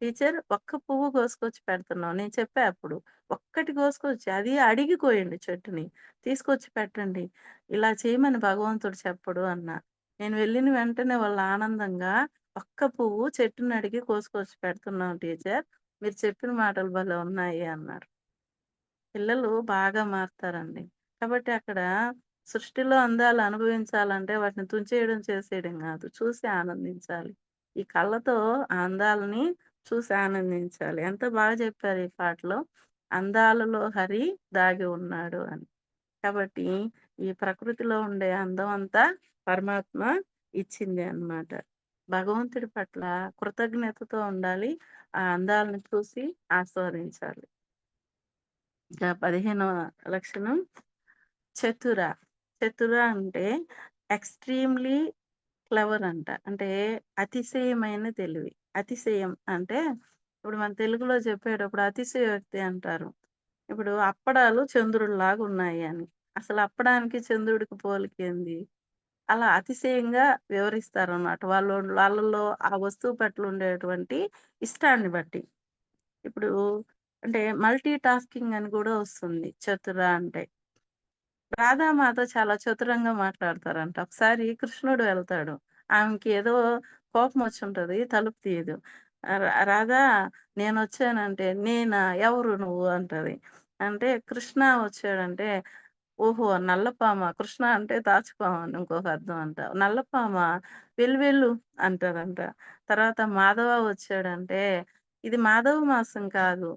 టీచర్ ఒక్క పువ్వు కోసుకొచ్చి పెడుతున్నాం. నేను చెప్పా అప్పుడు. ఒక్కటి కోసుకొచ్చి అది అడిగి కోయండి చెట్టుని. తీసుకొచ్చి పెట్టండి. ఇలా చేయమని భగవంతుడు చెప్పడు అన్నా. నేను వెళ్ళిన వెంటనే వాళ్ళు ఆనందంగా ఒక్క పువ్వు చెట్టునడిగి కోసుకొచ్చి పెడుతున్నాం టీచర్. మీరు చెప్పిన మాటలు భలే ఉన్నాయి అన్నారు. పిల్లలు బాగా మారతారండి. కాబట్టి అక్కడ సృష్టిలో అందాలు అనుభవించాలంటే వాటిని తుంచేయడం, చేసేయడం గాదు. చూసి ఆనందించాలి. ఈ కళ్ళతో ఆ అందాలని చూసి ఆనందించాలి. ఎంత బాగా చెప్పారు ఈ పాటలో. అందాలలో హరి దాగి ఉన్నాడు అని. కాబట్టి ఈ ప్రకృతిలో ఉండే అందం అంతా పరమాత్మ ఇచ్చింది అన్నమాట. భగవంతుడి పట్ల కృతజ్ఞతతో ఉండాలి. ఆ అందాలను చూసి ఆస్వాదించాలి. ఇంకా 15వ లక్షణం చతుర. చతుర అంటే ఎక్స్‌ట్రీమ్‌లీ క్లెవర్ అంట. అంటే అతిశయమైన తెలివి. అతిశయం అంటే ఇప్పుడు మన తెలుగులో చెప్పేటప్పుడు అతిశయోక్తి అంటారు. ఇప్పుడు అప్పడాలు చంద్రుడిలాగున్నాయి అని. అసలు అప్పడానికి చంద్రుడికి పోలికేంది? అలా అతిశయంగా వివరిస్తారన్నమాట. వాళ్ళలో ఆ వస్తువు పట్ల ఉండేటువంటి ఇష్టాన్ని బట్టి. ఇప్పుడు అంటే మల్టీ టాస్కింగ్ అని గూడా వస్తుంది చతుర అంటే. రాధామాత చాలా చతురంగా మాట్లాడతారంట. ఒకసారి కృష్ణుడు వెళ్తాడు. ఆమెకి ఏదో కోపమొచ్చుంటది. తలుపు తీయదు. రాధా నేనొచ్చానంటే, "నేనా? ఎవరు నువ్వు?" అంటది. అంటే కృష్ణ వచ్చాడంటే, "ఓహో! నల్లపామా?" కృష్ణ అంటే తాచుపాము అని ఇంకొక అర్థం అంట. "నల్లపామా? వెళ్ళు వెళ్ళు" అంటారంట. తర్వాత మాధవ వచ్చాడంటే, "ఇది మాధవ మాసం కాదు.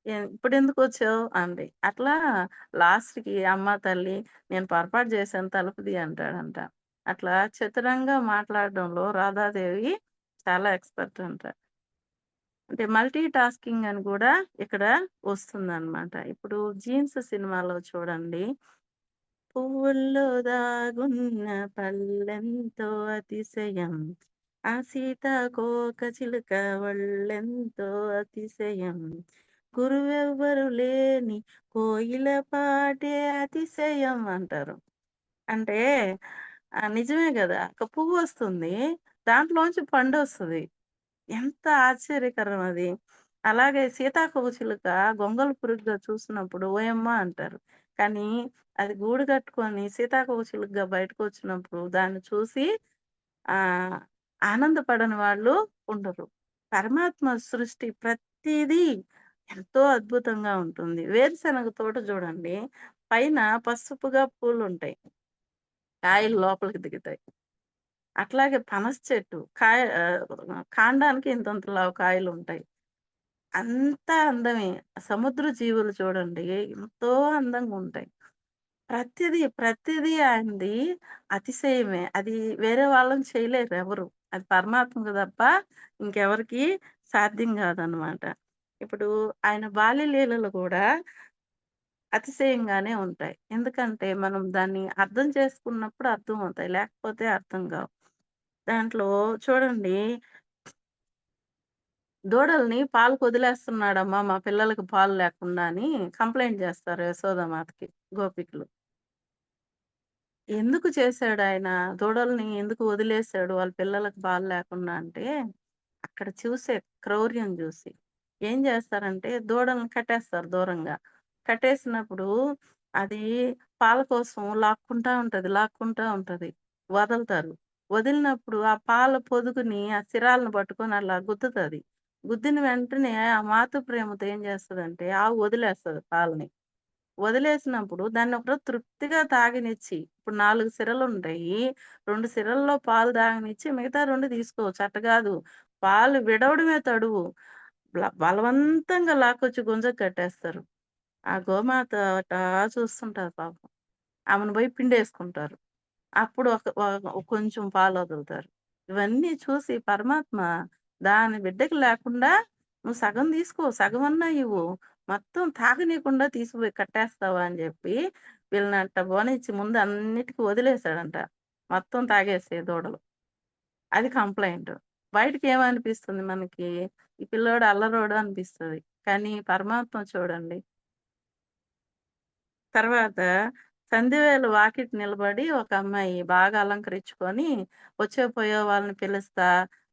ఇప్పుడెందుకొచ్చావు?" అంది. అట్లా లాస్ట్‌కి అమ్మ, తల్లి నేను పొరపాటు చేశాను తలుపు తీ అంటాడంట. అట్లా చతురంగా మాట్లాడడంలో రాధాదేవి చాలా ఎక్స్‌పర్ట్ అంట. అంటే మల్టీ టాస్కింగ్ అని కూడా ఇక్కడ వస్తుందనమాట. ఇప్పుడు 'జీన్స్' సినిమాలో చూడండి. పువ్వుల్లో దాగున్న పల్లెంతో అతిశయం. ఆ సీతాకోకచిలుక వళ్ళెంతో అతిశయం. గురువెవ్వరు లేని కోయిల పాటే అతిశయం అంటారు. అంటే నిజమే గదా! ఒక పువ్వొస్తుంది. దాంట్లోంచి పండొస్తది. ఎంత ఆశ్చర్యకరం అది. అలాగే సీతాకోకచిలుక గొంగళి పురుగుగా చూసినప్పుడు ఓయమ్మ అంటారు. కానీ అది గూడు కట్టుకొని సీతాకోకచిలుకగా బయటకొచ్చినప్పుడు దాన్ని చూసి ఆహ్, ఆనందపడని వాళ్ళు ఉండరు. పరమాత్మ సృష్టి ప్రతీదీ ఎంతో అద్భుతంగా ఉంటుంది. వేరుశనగ తోట చూడండి. పైన పసుపుగా పూలుంటాయి. కాయలు లోపలికి దిగుతాయి. అట్లాగే పనస చెట్టు కాండానికి ఇంతంత లావు కాయలుంటాయి. అంతా అందమే. సముద్ర జీవులు చూడండి ఎంతో అందంగుంటాయి. ప్రతిదీ ఆయనది అతిశయమే. అది వేరే వాళ్ళని చేయలేరు ఎవరు. అది పరమాత్మకు తప్ప ఇంకెవరికీ సాధ్యం గాదనమాట. ఇప్పుడు ఆయన బాల్య లీలలు గూడా అతిశయంగానే ఉంటాయి. ఎందుకంటే మనం దాన్ని అర్థం చేసుకున్నప్పుడు అర్థమవుతాయి. లేకపోతే అర్థం గావు. దాంట్లో చూడండి దూడల్ని పాలకొదిలేస్తున్నాడమ్మా మా పిల్లలకి పాలు లేకుండా అని కంప్లెయింట్ జేస్తారు యశోదామాతకి గోపికలు. ఎందుకు చేశాడాయన? దూడల్ని ఎందుకు వదిలేసాడు వాళ్ళ పిల్లలకి పాలు లేకుండా అంటే, అక్కడ చూసే క్రౌర్యం జూసి. ఏం జేస్తారంటే దూడల్ని కట్టేస్తారు దూరంగా. కట్టేసినప్పుడు అది పాల కోసం లాక్కుంటా ఉంటది. వదలుతారు. వదిలినప్పుడు ఆ పాల పొదుగుని, ఆ సిరాలను పట్టుకొని అలా గుద్దుతది. గుద్దిన వెంటనే ఆ మాతృ ప్రేమతో ఏం జేస్తదంటే ఆవు వదిలేస్తది పాలని. వదిలేసినప్పుడు దాన్ని ఒకరోజు తృప్తిగా తాగనిచ్చి, ఇప్పుడు 4 సిరలుంటాయి. 2 సిరల్లో పాలు తాగనిచ్చి మిగతా 2 తీసుకోవచ్చు. అట్ట గాదు. పాలు విడవడమే తడువు. బలవంతంగా లాక్కొచ్చి గుంజకు కట్టేస్తారు. ఆ గోమాత అటా చూస్తుంటది పాపం. ఆమెను పోయి పిండేసుకుంటారు. అప్పుడు కొంచెం పాలొదులుతారు. ఇవన్నీ చూసి పరమాత్మ దాని బిడ్డకి లేకుండా "నువ్వు సగం తీసుకో, సగమన్నా ఇవ్వు. మొత్తం తాగనీయకుండా తీసుకుపోయి కట్టేస్తావా" అని జెప్పి వీళ్ళనంట పోనిచ్చి ముందు అన్నిటికి వదిలేసాడంట. మొత్తం తాగేసాయి దూడలు. అది కంప్లెయింట్. బయటికేమనిపిస్తుంది మనకి? ఈ పిల్లోడు అల్లరోడు అనిపిస్తది. కానీ పరమాత్మ చూడండి తర్వాత సంధ్యవేళ వాకిట నిలబడి ఒక అమ్మాయి బాగా అలంకరించుకొని వచ్చే పోయే వాళ్ళని పిలుస్తా,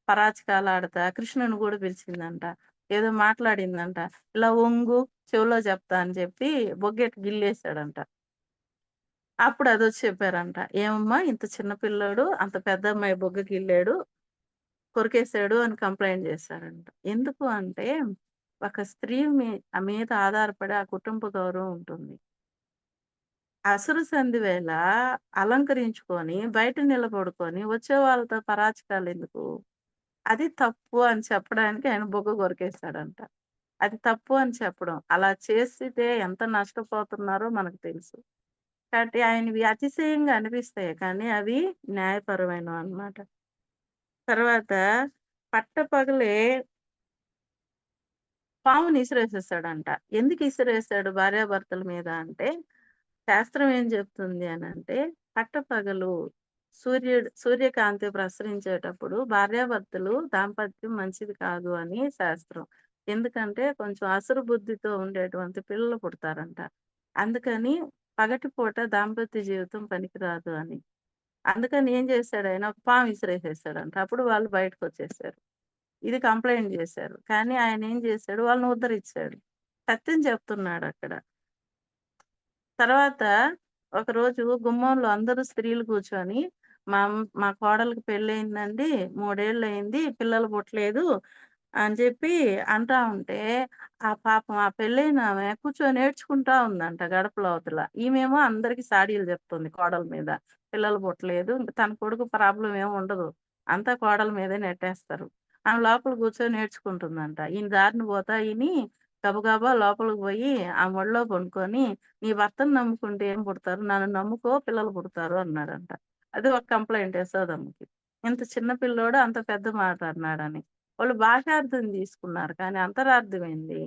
పరాచికాలాడతా కృష్ణుని గూడా పిలిచిందంట. ఏదో మాట్లాడిందంట. ఇలా ఒంగు చెవిలో చెప్తా అని చెప్పి బొగ్గెట్టి గిల్లేసాడంట. అప్పుడు అదొచ్చి చెప్పారంట. "ఏమమ్మా ఇంత చిన్న పిల్లోడు అంత పెద్ద అమ్మాయి బొగ్గ గిల్లాడు, కొరికేసాడు" అని కంప్లెయింట్ చేశారంట. ఎందుకు అంటే ఒక స్త్రీ మీద ఆధారపడి ఆ కుటుంబ గౌరవం ఉంటుంది. అసురు సంధివేళ అలంకరించుకొని, బయట నిలబడుకొని, వచ్చే వాళ్ళతో పరాచకాలెందుకు? అది తప్పు అని చెప్పడానికి ఆయన బుగ్గ కొరికేసాడంట. అది తప్పు అని చెప్పడం. అలా చేసితే ఎంత నష్టపోతున్నారో మనకు తెలుసు. కాబట్టి ఆయనవి అతిశయంగా అనిపిస్తాయి. కానీ అవి న్యాయపరమైనవన్నమాట. తర్వాత పట్టపగలే పాముని ఇసిరేసేసాడంట. ఎందుకు ఇసిరేసాడు భార్యాభర్తల మీద అంటే శాస్త్రం ఏం చెప్తుంది అనంటే, పట్టపగలు సూర్యకాంతి ప్రసరించేటప్పుడు భార్యాభర్తలు దాంపత్యం మంచిది కాదు అని శాస్త్రం. ఎందుకంటే కొంచెం అసురు బుద్ధితో ఉండేటువంటి పిల్లలు పుడతారంట. అందుకని పగటిపూట దాంపత్య జీవితం పనికిరాదు అని. అందుకని ఏం చేశాడాయన ఒక పాము విసిరేసేసాడంట. అప్పుడు వాళ్ళు బయటకొచ్చేసారు. ఇది కంప్లెయింట్ చేశారు. కానీ ఆయనేం చేశాడు వాళ్ళని ఉద్ధరించాడు. సత్యం చెప్తున్నాడక్కడ. తర్వాత ఒకరోజు గుమ్మంలో అందరూ స్త్రీలు కూర్చొని, మా కోడలికి పెళ్లయిందండి. 3 ఏళ్లయింది. పిల్లలు పుట్టలేదు అని చెప్పి అంటా ఉంటే, ఆ పాపం ఆ పెళ్లయినామె కూర్చొని ఏడ్చుకుంటా ఉందంట గడపలో అవతల. ఈమేమో అందరికి సాడీలు చెప్తుంది కోడల మీద. పిల్లలు పుట్టలేదు. ఇంక తన కొడుకు ప్రాబ్లమ్ ఏమి ఉండదు. అంతా కోడల మీదే నెట్టేస్తారు. ఆమె లోపల కూర్చొని ఏడ్చుకుంటుందంట. ఈయన దారిన పోతా ఇని గబగబా లోపలికి పోయి ఆమె ఒడిలో పడుకొని నీ భర్తను నమ్ముకుంటే ఏం పుడతారు? నన్ను నమ్ముకో పిల్లలు పుడతారు అన్నాడంట. అది ఒక కంప్లెయింట్ యశోదమ్మకి. ఇంత చిన్న పిల్లోడు అంత పెద్ద మాట అన్నాడని. వాళ్ళు భాషార్థం తీసుకున్నారు. కానీ అంతరార్థం ఏంది?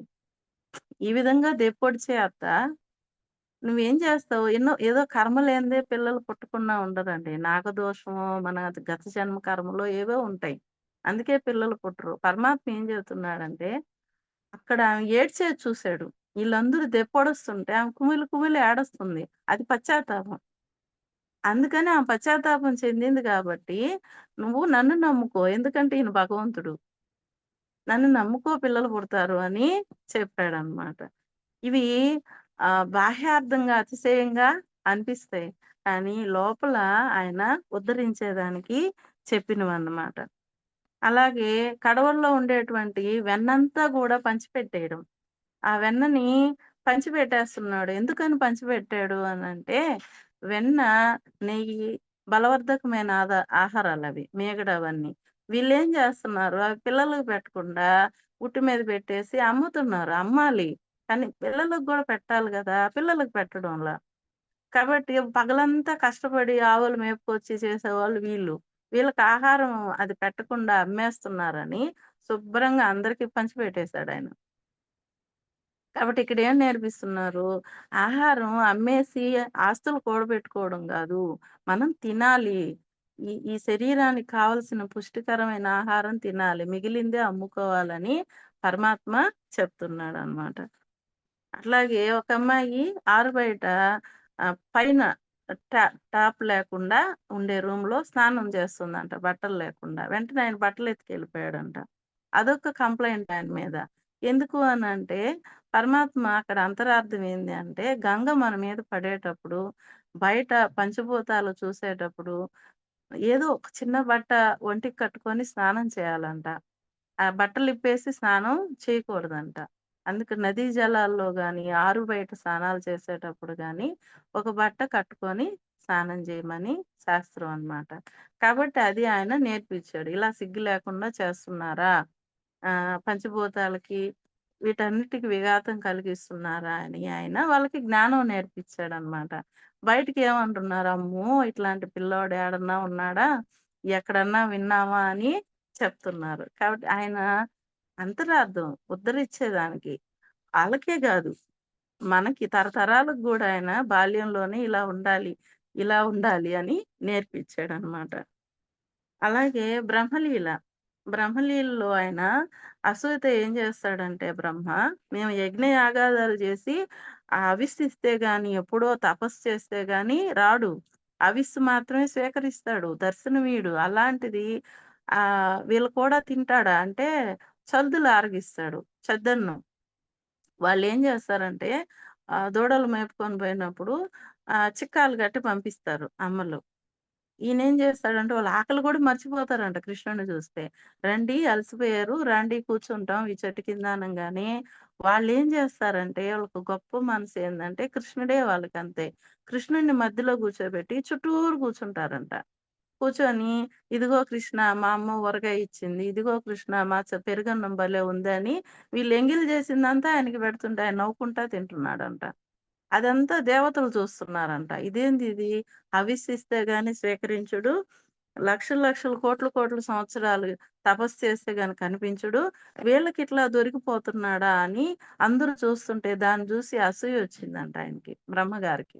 ఈ విధంగా దెప్పొడిచే అత్త నువ్వేం చేస్తావు? ఏదో కర్మ లేనిదే పిల్లలు పుట్టకుండా ఉండరండి. నాగదోషమో, మన గత జన్మ కర్మలో ఏవో ఉంటాయి. అందుకే పిల్లలు పుట్టరు. పరమాత్మ ఏం చెబుతున్నాడంటే అక్కడ ఆమె ఏడ్చేది చూసాడు. ఈళ్ళందరూ దెప్పొడుస్తుంటే ఆమె కుమిలి కుమిలి ఏడుస్తుంది. అది పశ్చాత్తాపం. అందుకని ఆమె పశ్చాత్తాపం చెందింది కాబట్టి, "నువ్వు నన్ను నమ్ముకో. ఎందుకంటే ఈయన భగవంతుడు. నన్ను నమ్ముకో పిల్లలు పుడతారు" అని చెప్పాడనమాట. ఇవి బాహ్యార్థంగా అతిశయంగా అనిపిస్తాయి. కానీ లోపల ఆయన ఉద్ధరించేదానికి చెప్పినవన్నమాట. అలాగే కడవల్లో ఉండేటువంటి వెన్నంతా గూడా పంచిపెట్టేయడం. ఆ వెన్నని పంచిపెట్టేస్తున్నాడు. ఎందుకని పంచిపెట్టాడు అనంటే, వెన్న, నెయ్యి బలవర్ధకమైన ఆహారాలవి. మీగడ అవన్నీ. వీళ్ళేం జేస్తున్నారు, అవి పిల్లలకి పెట్టకుండా ఉట్టి మీద పెట్టేసి అమ్ముతున్నారు. అమ్మాలి. కానీ పిల్లలకి గూడా పెట్టాలి గదా! పిల్లలకి పెట్టడంలా. కాబట్టి పగలంతా కష్టపడి ఆవులు మేపుకొచ్చి చేసేవాళ్ళు వీళ్ళు. వీళ్ళకి ఆహారం అది పెట్టకుండా అమ్మేస్తున్నారని శుభ్రంగా అందరికి పంచిపెట్టేసాడాయన. కాబట్టి ఇక్కడేం నేర్పిస్తున్నారు? ఆహారం అమ్మేసి ఆస్తులు కూడబెట్టుకోవడం గాదు. మనం తినాలి. ఈ శరీరానికి కావాల్సిన పుష్టికరమైన ఆహారం తినాలి. మిగిలిందే అమ్ముకోవాలని పరమాత్మ చెప్తున్నాడనమాట. అట్లాగే ఒక అమ్మాయి ఆరుబయట పైన టాప్ లేకుండా ఉండే రూమ్‌లో స్నానం చేస్తుందంట బట్టలు లేకుండా. వెంటనే ఆయన బట్టలు ఎత్తుకెళ్ళిపోయాడంట. అదొక కంప్లెయింట్ ఆయన మీద. ఎందుకు అనంటే పరమాత్మ అక్కడ అంతరార్థం ఏంది అంటే గంగ మన మీద పడేటప్పుడు బయట పంచభూతాలు చూసేటప్పుడు ఏదో ఒక చిన్న బట్ట ఒంటికి కట్టుకొని స్నానం చేయాలంట. ఆ బట్టలిప్పేసి స్నానం చేయకూడదంట. అందుకు నదీ జలాల్లో గాని, ఆరు బయట స్నానాలు చేసేటప్పుడు గాని, ఒక బట్ట కట్టుకొని స్నానం చేయమని శాస్త్రం అన్నమాట. కాబట్టి అది ఆయన నేర్పించాడు. ఇలా సిగ్గు లేకుండా చేస్తున్నారా? పంచభూతాలకి వీటన్నిటికి విఘాతం కలిగిస్తున్నారా అని ఆయన వాళ్ళకి జ్ఞానం నేర్పించాడనమాట. బయటికేమంటున్నారు, అమ్మో! ఇట్లాంటి పిల్లోడు ఏడన్నా ఉన్నాడా? ఎక్కడన్నా విన్నామా అని చెప్తున్నారు. కాబట్టి ఆయన అంతరార్థం ఉద్ధరించేదానికి. ఆళ్ళకే గాదు, మనకి తరతరాలకు గూడా ఆయన బాల్యంలోనే ఇలా ఉండాలి, ఇలా ఉండాలి అని నేర్పించాడనమాట. అలాగే బ్రహ్మలీల. బ్రహ్మలీలలో ఆయన అసూయతో ఏం చేస్తాడంటే బ్రహ్మ, మేము యజ్ఞయాగాదులు చేసి ఆ అవిస్సిస్తే గాని, ఎప్పుడో తపస్సు చేస్తే గాని రాడు. అవిస్సు మాత్రమే స్వీకరిస్తాడు. దర్శనమీయడు. అలాంటిది వీళ్ళు కూడా తింటాడా అంటే చల్దులు ఆరగిస్తాడు. చద్దన్నం. వాళ్ళేం జేస్తారంటే దూడలు మేపుకొని పోయినప్పుడు చిక్కాలు కట్టి పంపిస్తారు అమ్మలు. ఈయనేం జేస్తాడంటే వాళ్ళ ఆకలి గూడా మర్చిపోతారంట కృష్ణుడిని జూస్తే. "రండి అలసిపోయారు, రండి కూర్చుంటాం ఈ చెట్టు కింద" అనంగానే వాళ్ళేం జేస్తారంటే వాళ్ళకి గొప్ప మనసేందంటే కృష్ణుడే వాళ్ళకంతే. కృష్ణుడిని మధ్యలో కూర్చోబెట్టి చుట్టూరు కూర్చుంటారంట. కూర్చొని, "ఇదిగో కృష్ణ మా అమ్మ ఊరగాయ ఇచ్చింది. ఇదిగో కృష్ణ మా పెరుగన్నం భలే ఉందని" వీళ్ళు ఎంగిలి చేసిందంతా ఆయనకి పెడుతుంటే ఆయన నవ్వుకుంటా తింటున్నాడంట. అదంతా దేవతలు చూస్తున్నారంట. ఇదేందిది? హవిస్సిస్తే గాని స్వీకరించడు. లక్షలు లక్షలు, కోట్లు కోట్ల సంవత్సరాలు తపస్సు చేస్తే గాని కనిపించడు. వీళ్ళకిట్లా దొరికిపోతున్నాడా అని అందరూ చూస్తుంటే దాన్ని చూసి అసూయొచ్చిందంట ఆయనకి, బ్రహ్మగారికి.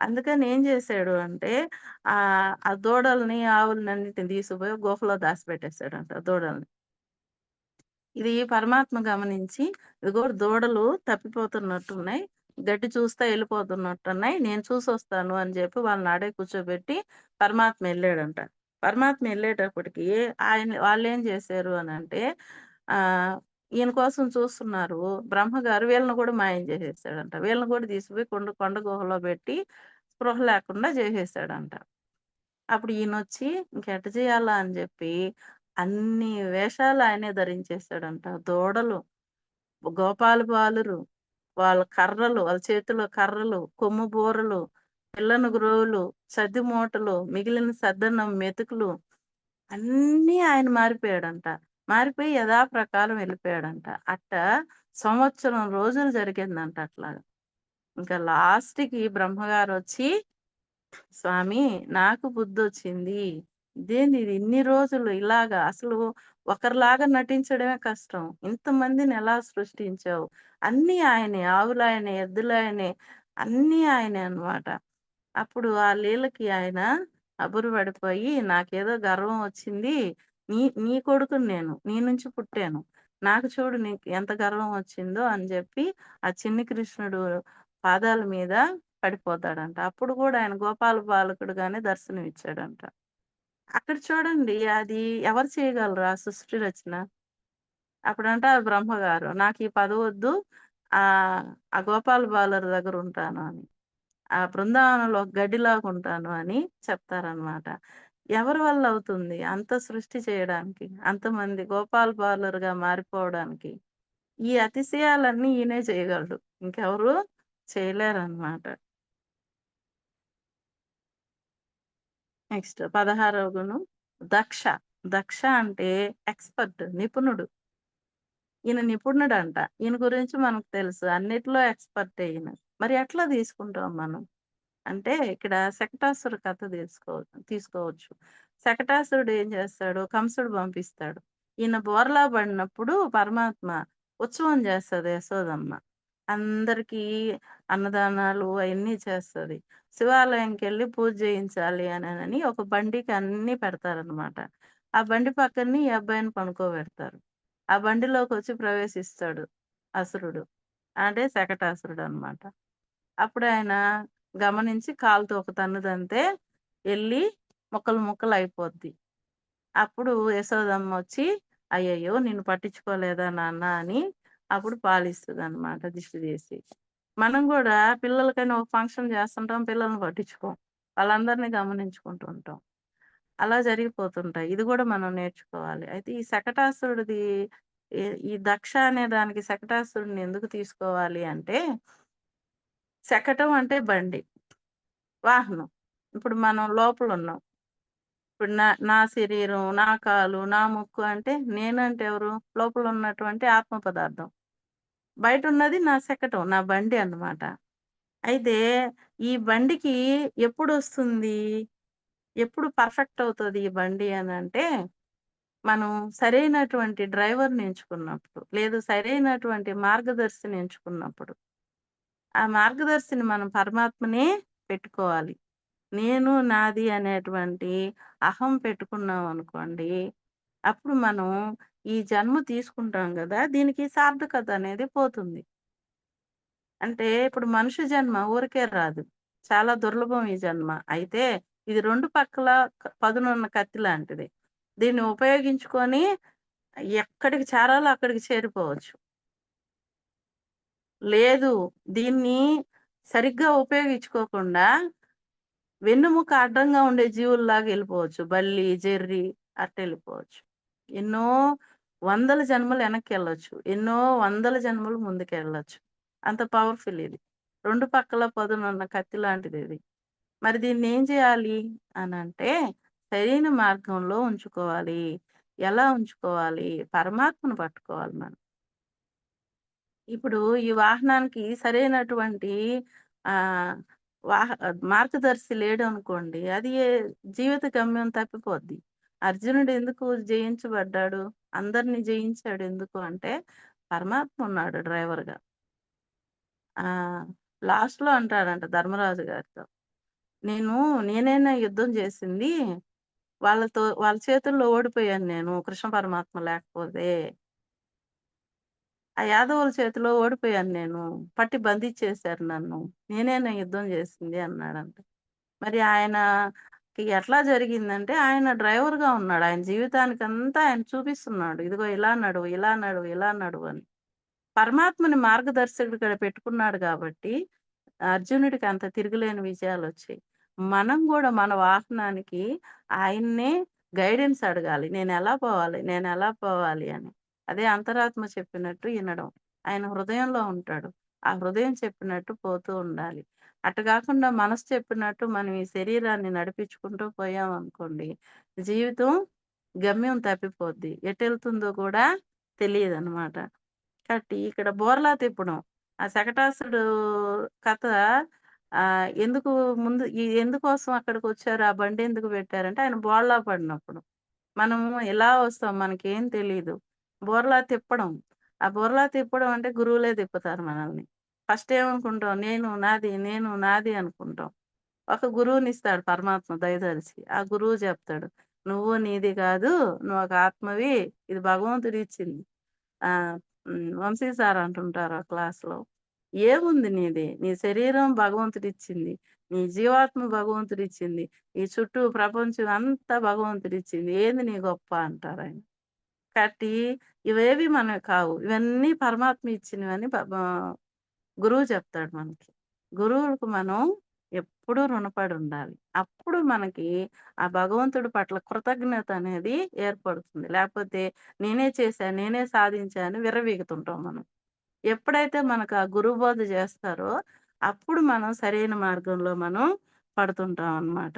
అందుకని ఏం జేశాడు అంటే ఆ దూడల్ని, ఆవులనన్నిటిని తీసుకుపోయి గుహలో దాసిపెట్టేసాడంట దూడల్ని. ఇది పరమాత్మ గమనించి, ఇదిగో దూడలు తప్పిపోతున్నట్టున్నాయి. గడ్డి చూస్తా ఎళ్ళిపోతున్నట్టున్నాయి. నేను చూసొస్తాను అని జెప్పి వాళ్ళని ఆడే కూర్చోబెట్టి పరమాత్మ ఎళ్ళాడంట. పరమాత్మ ఎళ్ళేటప్పటికి వాళ్ళేం జేశారు అనంటే ఆహ్, ఈయన కోసం చూస్తున్నారు. బ్రహ్మగారు వీళ్ళని గూడా మాయం జేసేసాడంట. వీళ్ళని గూడా తీసుకుపోయి కొండ గుహలో బెట్టి స్పృహ లేకుండా జేసేసాడంట. అప్పుడు ఈయనొచ్చి ఇంకెట్ట జేయాలా అని జెప్పి అన్ని వేషాలు ఆయనే ధరించేసాడంట. దూడలు, గోపాల బాలురు, వాళ్ళ చేతిలో కర్రలు, కొమ్ము బూరలు, పిల్లను గ్రోవులు, సద్ది మూటలు, మిగిలిన సద్దన్నం మెతుకులు అన్నీ ఆయన మారిపోయాడంట. మారిపోయి యథాప్రకారం వెళ్ళిపోయాడంట. సంవత్సరం రోజులు జరిగిందంట అట్లాగా. ఇంకా లాస్ట్‌కి బ్రహ్మగారొచ్చి స్వామి నాకు బుద్ధొచ్చింది. ఇదేందిది ఇన్ని రోజులు ఇలాగా అసలు ఒకరిలాగా నటించడమే కష్టం. ఇంతమందిని ఎలా సృష్టించావు? అన్నీ ఆయనే. ఆవులాయనే, ఎద్దులాయనే అన్నీ ఆయనే అన్నమాట. అప్పుడు ఆ లీలకి ఆయన అబ్బురపడిపోయి, నాకేదో గర్వం వచ్చింది. నీ నీ కొడుకుని నేను. నీ నుంచి పుట్టాను. నాకు చూడు నీకు ఎంత గర్వం వచ్చిందో అని జెప్పి, ఆ చిన్ని కృష్ణుడు పాదాల మీద పడిపోతాడంట. అప్పుడు గూడా ఆయన గోపాల బాలకుడుగానే దర్శనమిచ్చాడంట. అక్కడ చూడండి అది ఎవరు చేయగలరు ఆ సృష్టి రచన? అప్పుడంటారు బ్రహ్మగారు, నాకీ పదవొద్దు. ఆ గోపాల బాలుర దగ్గరుంటాను అని. ఆ బృందావనంలో ఒక గడ్డిలాగుంటాను అని చెప్తారనమాట. ఎవరి వల్ల అవుతుంది అంత సృష్టి చేయడానికి? అంతమంది గోపాల బాలురుగా మారిపోవడానికి? ఈ అతిశయాలన్నీ ఈయనే చేయగలడు. ఇంకెవరు చేయలేరనమాట. నెక్స్ట్ 16వ గుణం దక్ష. దక్ష అంటే ఎక్స్‌పర్ట్, నిపుణుడు. ఈయన నిపుణుడంట. ఈయన గురించి మనకు తెలుసు. అన్నిట్లో ఎక్స్‌పర్టే ఈయన. మరి ఎట్లా తీసుకుంటాం మనం? అంటే ఇక్కడ శకటాసుర కథ తీసుకోవచ్చు. శకటాసురుడు ఏం చేస్తాడు? కంసుడు పంపిస్తాడు. ఈయన బోర్లా పడినప్పుడు పరమాత్మ ఉత్సవం చేస్తది యశోదమ్మ. అందరికీ అన్నదానాలు అయన్నీ చేస్తది. శివాలయంకెళ్ళి పూజ చేయించాలి అనని ఒక బండికి అన్నీ పెడతారనమాట. ఆ బండి పక్కనే ఈ అబ్బాయిని పనుకోబెడతారు. ఆ బండిలోకొచ్చి ప్రవేశిస్తాడు అసురుడు. అంటే శకటాసురుడనమాట. అప్పుడాయన గమనించి కాలుతో ఒక తన్ను తంతే ఎళ్లి ముక్కలు ముక్కలయిపోద్ది. అప్పుడు యశోదమ్మొచ్చి, "అయ్యయ్యో! నిన్ను పట్టించుకోలేదా నాన్న" అని అప్పుడు పాలిస్తదనమాట దిష్టి తీసి. మనం గూడా పిల్లలకని ఒక ఫంక్షన్ చేస్తుంటాం. పిల్లల్ని పట్టించుకోం. వాళ్ళందరిని గమనించుకుంటూ ఉంటాం. అలా జరిగిపోతుంటాయి. ఇది గూడా మనం నేర్చుకోవాలి. అయితే ఈ శకటాసురుడిది ఈ దక్ష అనే దానికి శకటాసురుడిని ఎందుకు తీసుకోవాలి అంటే, శకటం అంటే బండి, వాహనం. ఇప్పుడు మనం లోపలున్నాం. ఇప్పుడు నా నా శరీరం, నా కాలు, నా ముక్కు అంటే నేనంటే ఎవరు? లోపలున్నటువంటి ఆత్మ పదార్థం. బయటున్నది నా శకటం, నా బండి అన్నమాట. అయితే ఈ బండికి ఎప్పుడొస్తుంది? ఎప్పుడు పర్ఫెక్ట్ అవుతది ఈ బండి అనంటే, మనం సరైనటువంటి డ్రైవర్‌ని ఎంచుకున్నప్పుడు, లేదు సరైనటువంటి మార్గదర్శిని ఎంచుకున్నప్పుడు. ఆ మార్గదర్శిని మనం పరమాత్మనే పెట్టుకోవాలి. నేను, నాది అనేటువంటి అహం పెట్టుకున్నామనుకోండి, అప్పుడు మనం ఈ జన్మ తీసుకుంటాం గదా! దీనికి సార్థకత అనేది పోతుంది. అంటే ఇప్పుడు మనిషి జన్మ ఊరికే రాదు. చాలా దుర్లభం ఈ జన్మ. అయితే ఇది 2 పక్కల పదునున్న కత్తి లాంటిది. దీన్ని ఉపయోగించుకొని ఎక్కడికి చేరాలో అక్కడికి చేరిపోవచ్చు. లేదు, దీన్ని సరిగ్గా ఉపయోగించుకోకుండా వెన్నెముక అడ్డంగా ఉండే జీవుల్లాగా ఎళ్ళిపోవచ్చు. బల్లి, జెర్రి అట్టెళ్ళిపోవచ్చు. ఎన్నో వందల జన్మలు వెనక్కెళ్ళొచ్చు. ఎన్నో వందల జన్మలు ముందుకెళ్ళొచ్చు. అంత పవర్‌ఫుల్ ఇది. 2 పక్కల పదునున్న కత్తి లాంటిదిది. మరి దీన్నేం చేయాలి అనంటే, సరైన మార్గంలో ఉంచుకోవాలి. ఎలా ఉంచుకోవాలి? పరమాత్మను పట్టుకోవాలి మనం. ఇప్పుడు ఈ వాహనానికి సరైనటువంటి ఆహ్, మార్గదర్శి లేడనుకోండి, అది జీవిత గమ్యం తప్పిపోద్ది. అర్జునుడు ఎందుకు జయించబడ్డాడు? అందరిని జయించాడు ఎందుకు అంటే, పరమాత్మ ఉన్నాడు డ్రైవర్‌గా. ఆ! లాస్ట్‌లో అంటాడంట ధర్మరాజు గారితో, నేనేనా యుద్ధం చేసింది, వాళ్ళ చేతుల్లో ఓడిపోయాను నేను కృష్ణ పరమాత్మ లేకపోతే. ఆ యాదవుల చేతిలో ఓడిపోయాను నేను. పట్టి బంధించేశారు నన్ను. నేనేనా యుద్ధం జేసింది అన్నాడంట. మరి ఆయనకి ఎట్లా జరిగిందంటే, ఆయన డ్రైవర్‌గా ఉన్నాడు. ఆయన జీవితానికంతా ఆయన చూపిస్తున్నాడు. ఇదిగో ఇలా నడువు, ఇలా నడువు, ఇలా నడువు అని. పరమాత్మని మార్గదర్శకుడిగా పెట్టుకున్నాడు గాబట్టి, అర్జునుడికి అంత తిరుగులేని విజయాలొచ్చాయి. మనం గూడా మన వాహనానికి ఆయన్నే గైడెన్స్ అడగాలి. నేనెలా పోవాలి? నేనెలా పోవాలి అని. అదే అంతరాత్మ చెప్పినట్టు ఇనడం. ఆయన హృదయంలో ఉంటాడు. ఆ హృదయం చెప్పినట్టు పోతూ ఉండాలి. అట్ట గాకుండా మనసు చెప్పినట్టు మనం ఈ శరీరాన్ని నడిపించుకుంటూ పోయామనుకోండి, జీవితం గమ్యం తప్పిపోద్ది. ఎటెళ్తుందో కూడా తెలీదనమాట. కాబట్టి ఇక్కడ బోర్లా తిప్పడం. ఆ శకటాసురుడు కథ ఎందుకు ముందు ఎందుకోసం అక్కడికొచ్చారు? ఆ బండెందుకు పెట్టారంటే, ఆయన బోర్లా పడినప్పుడు. మనము ఎలా వస్తాం మనకేం తెలీదు. బోర్లా తిప్పడం. ఆ బోర్లా తిప్పడం అంటే గురువులే తిప్పుతారు మనల్ని. ఫస్ట్ ఏమనుకుంటాం, నేను నాది అనుకుంటాం. ఒక గురువునిస్తాడు పరమాత్మ దయదలిచి. ఆ గురువు చెప్తాడు, "నువ్వు నీది కాదు. నువ్వొక ఆత్మవి. ఇది భగవంతుడిచ్చింది." వంశీ సార్ అంటుంటారు ఆ క్లాస్‌లో. "ఏముంది నీది? నీ శరీరం భగవంతుడిచ్చింది. నీ జీవాత్మ భగవంతుడిచ్చింది. ఈ చుట్టూ ప్రపంచం అంతా భగవంతుడిచ్చింది. ఏంది నీ గొప్ప?" అంటారాయన. కాబట్టి ఇవేవి మనవి కావు. ఇవన్నీ పరమాత్మ ఇచ్చినవని గురువు చెప్తాడు మనకి. గురువులకు మనం ఎప్పుడూ రుణపడి ఉండాలి. అప్పుడు మనకి ఆ భగవంతుడి పట్ల కృతజ్ఞత అనేది ఏర్పడుతుంది. లేకపోతే నేనే చేశా, నేనే సాధించా అని విర్రవీగుతుంటాం మనం. ఎప్పుడైతే మనకు ఆ గురు బోధ చేస్తారో, అప్పుడు మనం సరైన మార్గంలో మనం పడుతుంటాం అన్నమాట.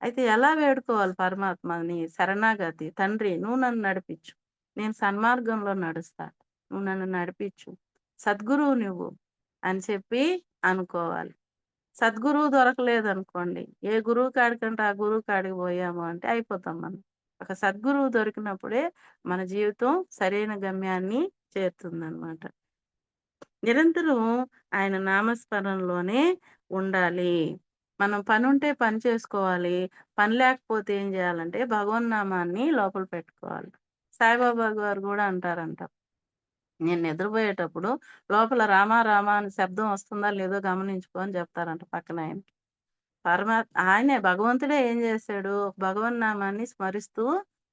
అయితే ఎలా వేడుకోవాలి పరమాత్మని? శరణాగతి. తండ్రి నువ్వు నన్ను నడిపించు. నేను సన్మార్గంలో నడుస్తా. నువ్వు నన్ను నడిపించు. సద్గురువు నువ్వు అని చెప్పి అనుకోవాలి. సద్గురువు దొరకలేదనుకోండి, ఏ గురువు కాడికంటే ఆ గురువు కాడికి పోయాము అంటే అయిపోతాం మనం. ఒక సద్గురువు దొరికినప్పుడే మన జీవితం సరైన గమ్యాన్ని చేరుతుందనమాట. నిరంతరం ఆయన నామస్మరణలోనే ఉండాలి. మనం పనుంటే పని చేసుకోవాలి. పని లేకపోతే ఏం జేయాలంటే భగవన్నామాన్ని లోపల పెట్టుకోవాలి. సాయిబాబా గారు గూడా అంటారంట, నేను నిద్రబోయేటప్పుడు లోపల రామ రామ అని శబ్దం వస్తుందా లేదో గమనించుకో అని జెప్తారంట పక్కనాయన. ఆయనే భగవంతుడే ఏం జేశాడు, భగవన్నామాన్ని స్మరిస్తూ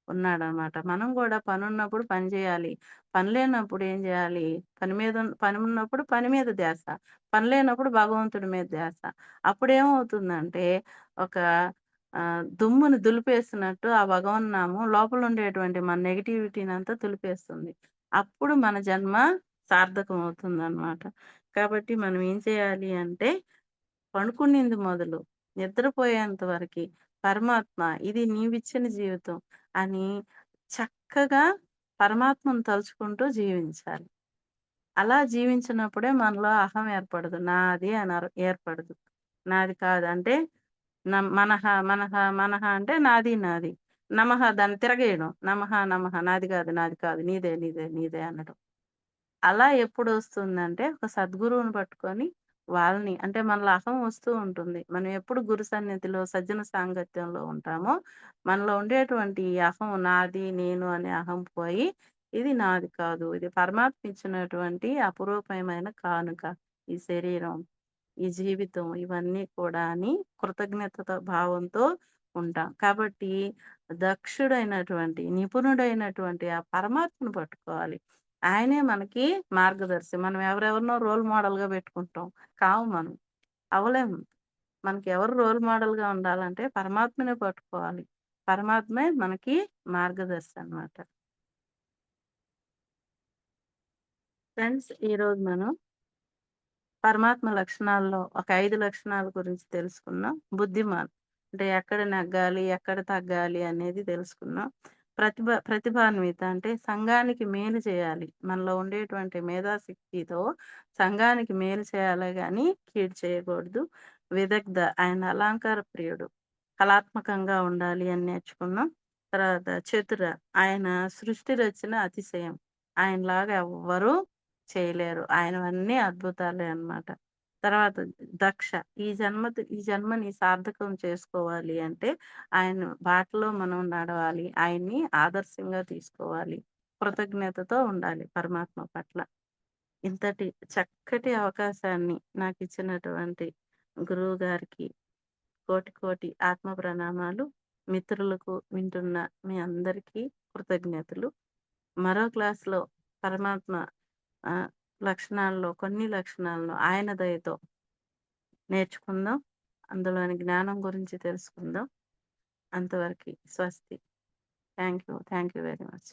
ఉన్నాడనమాట. మనం గూడా పనున్నప్పుడు పని జేయాలి. పని లేనప్పుడు ఏం జేయాలి, పని ఉన్నప్పుడు పని మీద ధ్యాస. పని లేనప్పుడు భగవంతుడి మీద ధ్యాస. అప్పుడేమవుతుందంటే, ఒక దుమ్ముని దులిపేసినట్టు ఆ భగవన్నామం లోపలుండేటువంటి మన నెగటివిటీనంతా దులిపేస్తుంది. అప్పుడు మన జన్మ సార్థకం అవుతుందనమాట. కాబట్టి మనం ఏం చేయాలి అంటే, పడుకునింది మొదలు నిద్రపోయేంత వరకి పరమాత్మ ఇది నీవిచ్చిన జీవితం అని చక్కగా పరమాత్మను తలుచుకుంటూ జీవించాలి. అలా జీవించినప్పుడే మనలో అహం ఏర్పడదు. నాది అని ఏర్పడదు. నాది కాదు అంటే మనహ, మనహ, మనహ అంటే నాది, నాది. నమః దాన్ని తిరగేయడం. నమః, నమః నాది కాదు, నాది కాదు. నీదే, నీదే, నీదే అనడం. అలా ఎప్పుడొస్తుందంటే, ఒక సద్గురువుని పట్టుకొని వాళ్ళని అంటే మనలో అహం వస్తూ ఉంటుంది. మనం ఎప్పుడు గురు సన్నిధిలో, సజ్జన సాంగత్యంలో ఉంటామో, మనలో ఉండేటువంటి ఈ అహం నాది, నేను అనే అహం పోయి, ఇది నాది కాదు. ఇది పరమాత్మ ఇచ్చినటువంటి అపురూపమైన కానుక. ఈ శరీరం, ఈ జీవితం ఇవన్నీ కూడా అని కృతజ్ఞతతో భావంతో ఉంటాం. కాబట్టి దక్షుడైనటువంటి, నిపుణుడైనటువంటి ఆ పరమాత్మను పట్టుకోవాలి. ఆయనే మనకి మార్గదర్శి. మనం ఎవరెవరినో రోల్ మోడల్‌గా పెట్టుకుంటాం. కాము మనం. అవ్వలేము. మనకి ఎవరు రోల్ మోడల్‌గా ఉండాలంటే పరమాత్మనే పట్టుకోవాలి. పరమాత్మే మనకి మార్గదర్శి అన్నమాట. ఫ్రెండ్స్ ఈరోజు మనం పరమాత్మ లక్షణాల్లో ఒక 5 లక్షణాల గురించి తెలుసుకున్నాం. బుద్ధిమాన్ అంటే ఎక్కడ నెగ్గాలి, ఎక్కడ తగ్గాలి అనేది తెలుసుకున్నాం. ప్రతిభాన్విత అంటే సంఘానికి మేలు చేయాలి. మనలో ఉండేటువంటి మేధాశక్తితో సంఘానికి మేలు చేయాలే గాని కీడు చేయకూడదు. విదగ్ధ ఆయన అలంకార ప్రియుడు. కళాత్మకంగా ఉండాలి అని నేర్చుకున్నాం. తర్వాత చతుర ఆయన సృష్టి రచన అతిశయం. ఆయనలాగా ఎవ్వరు చేయలేరు. ఆయనవన్నీ అద్భుతాలే అన్నమాట. తర్వాత దక్ష ఈ జన్మని సార్థకం చేసుకోవాలి అంటే ఆయన బాటలో మనం నడవాలి. ఆయన్ని ఆదర్శంగా తీసుకోవాలి. కృతజ్ఞతతో ఉండాలి పరమాత్మ పట్ల. ఇంతటి చక్కటి అవకాశాన్ని నాకిచ్చినటువంటి గురువుగారికి కోటి కోటి ఆత్మ ప్రణామాలు. మిత్రులకు వింటున్న మీ అందరికీ కృతజ్ఞతలు. మరో క్లాస్‌లో పరమాత్మ ఆహ్, లక్షణాల్లో కొన్ని లక్షణాలను ఆయన దయతో నేర్చుకుందాం. అందులోని జ్ఞానం గురించి తెలుసుకుందాం. అంతవరకి స్వస్తి. Thank you. Thank you very much.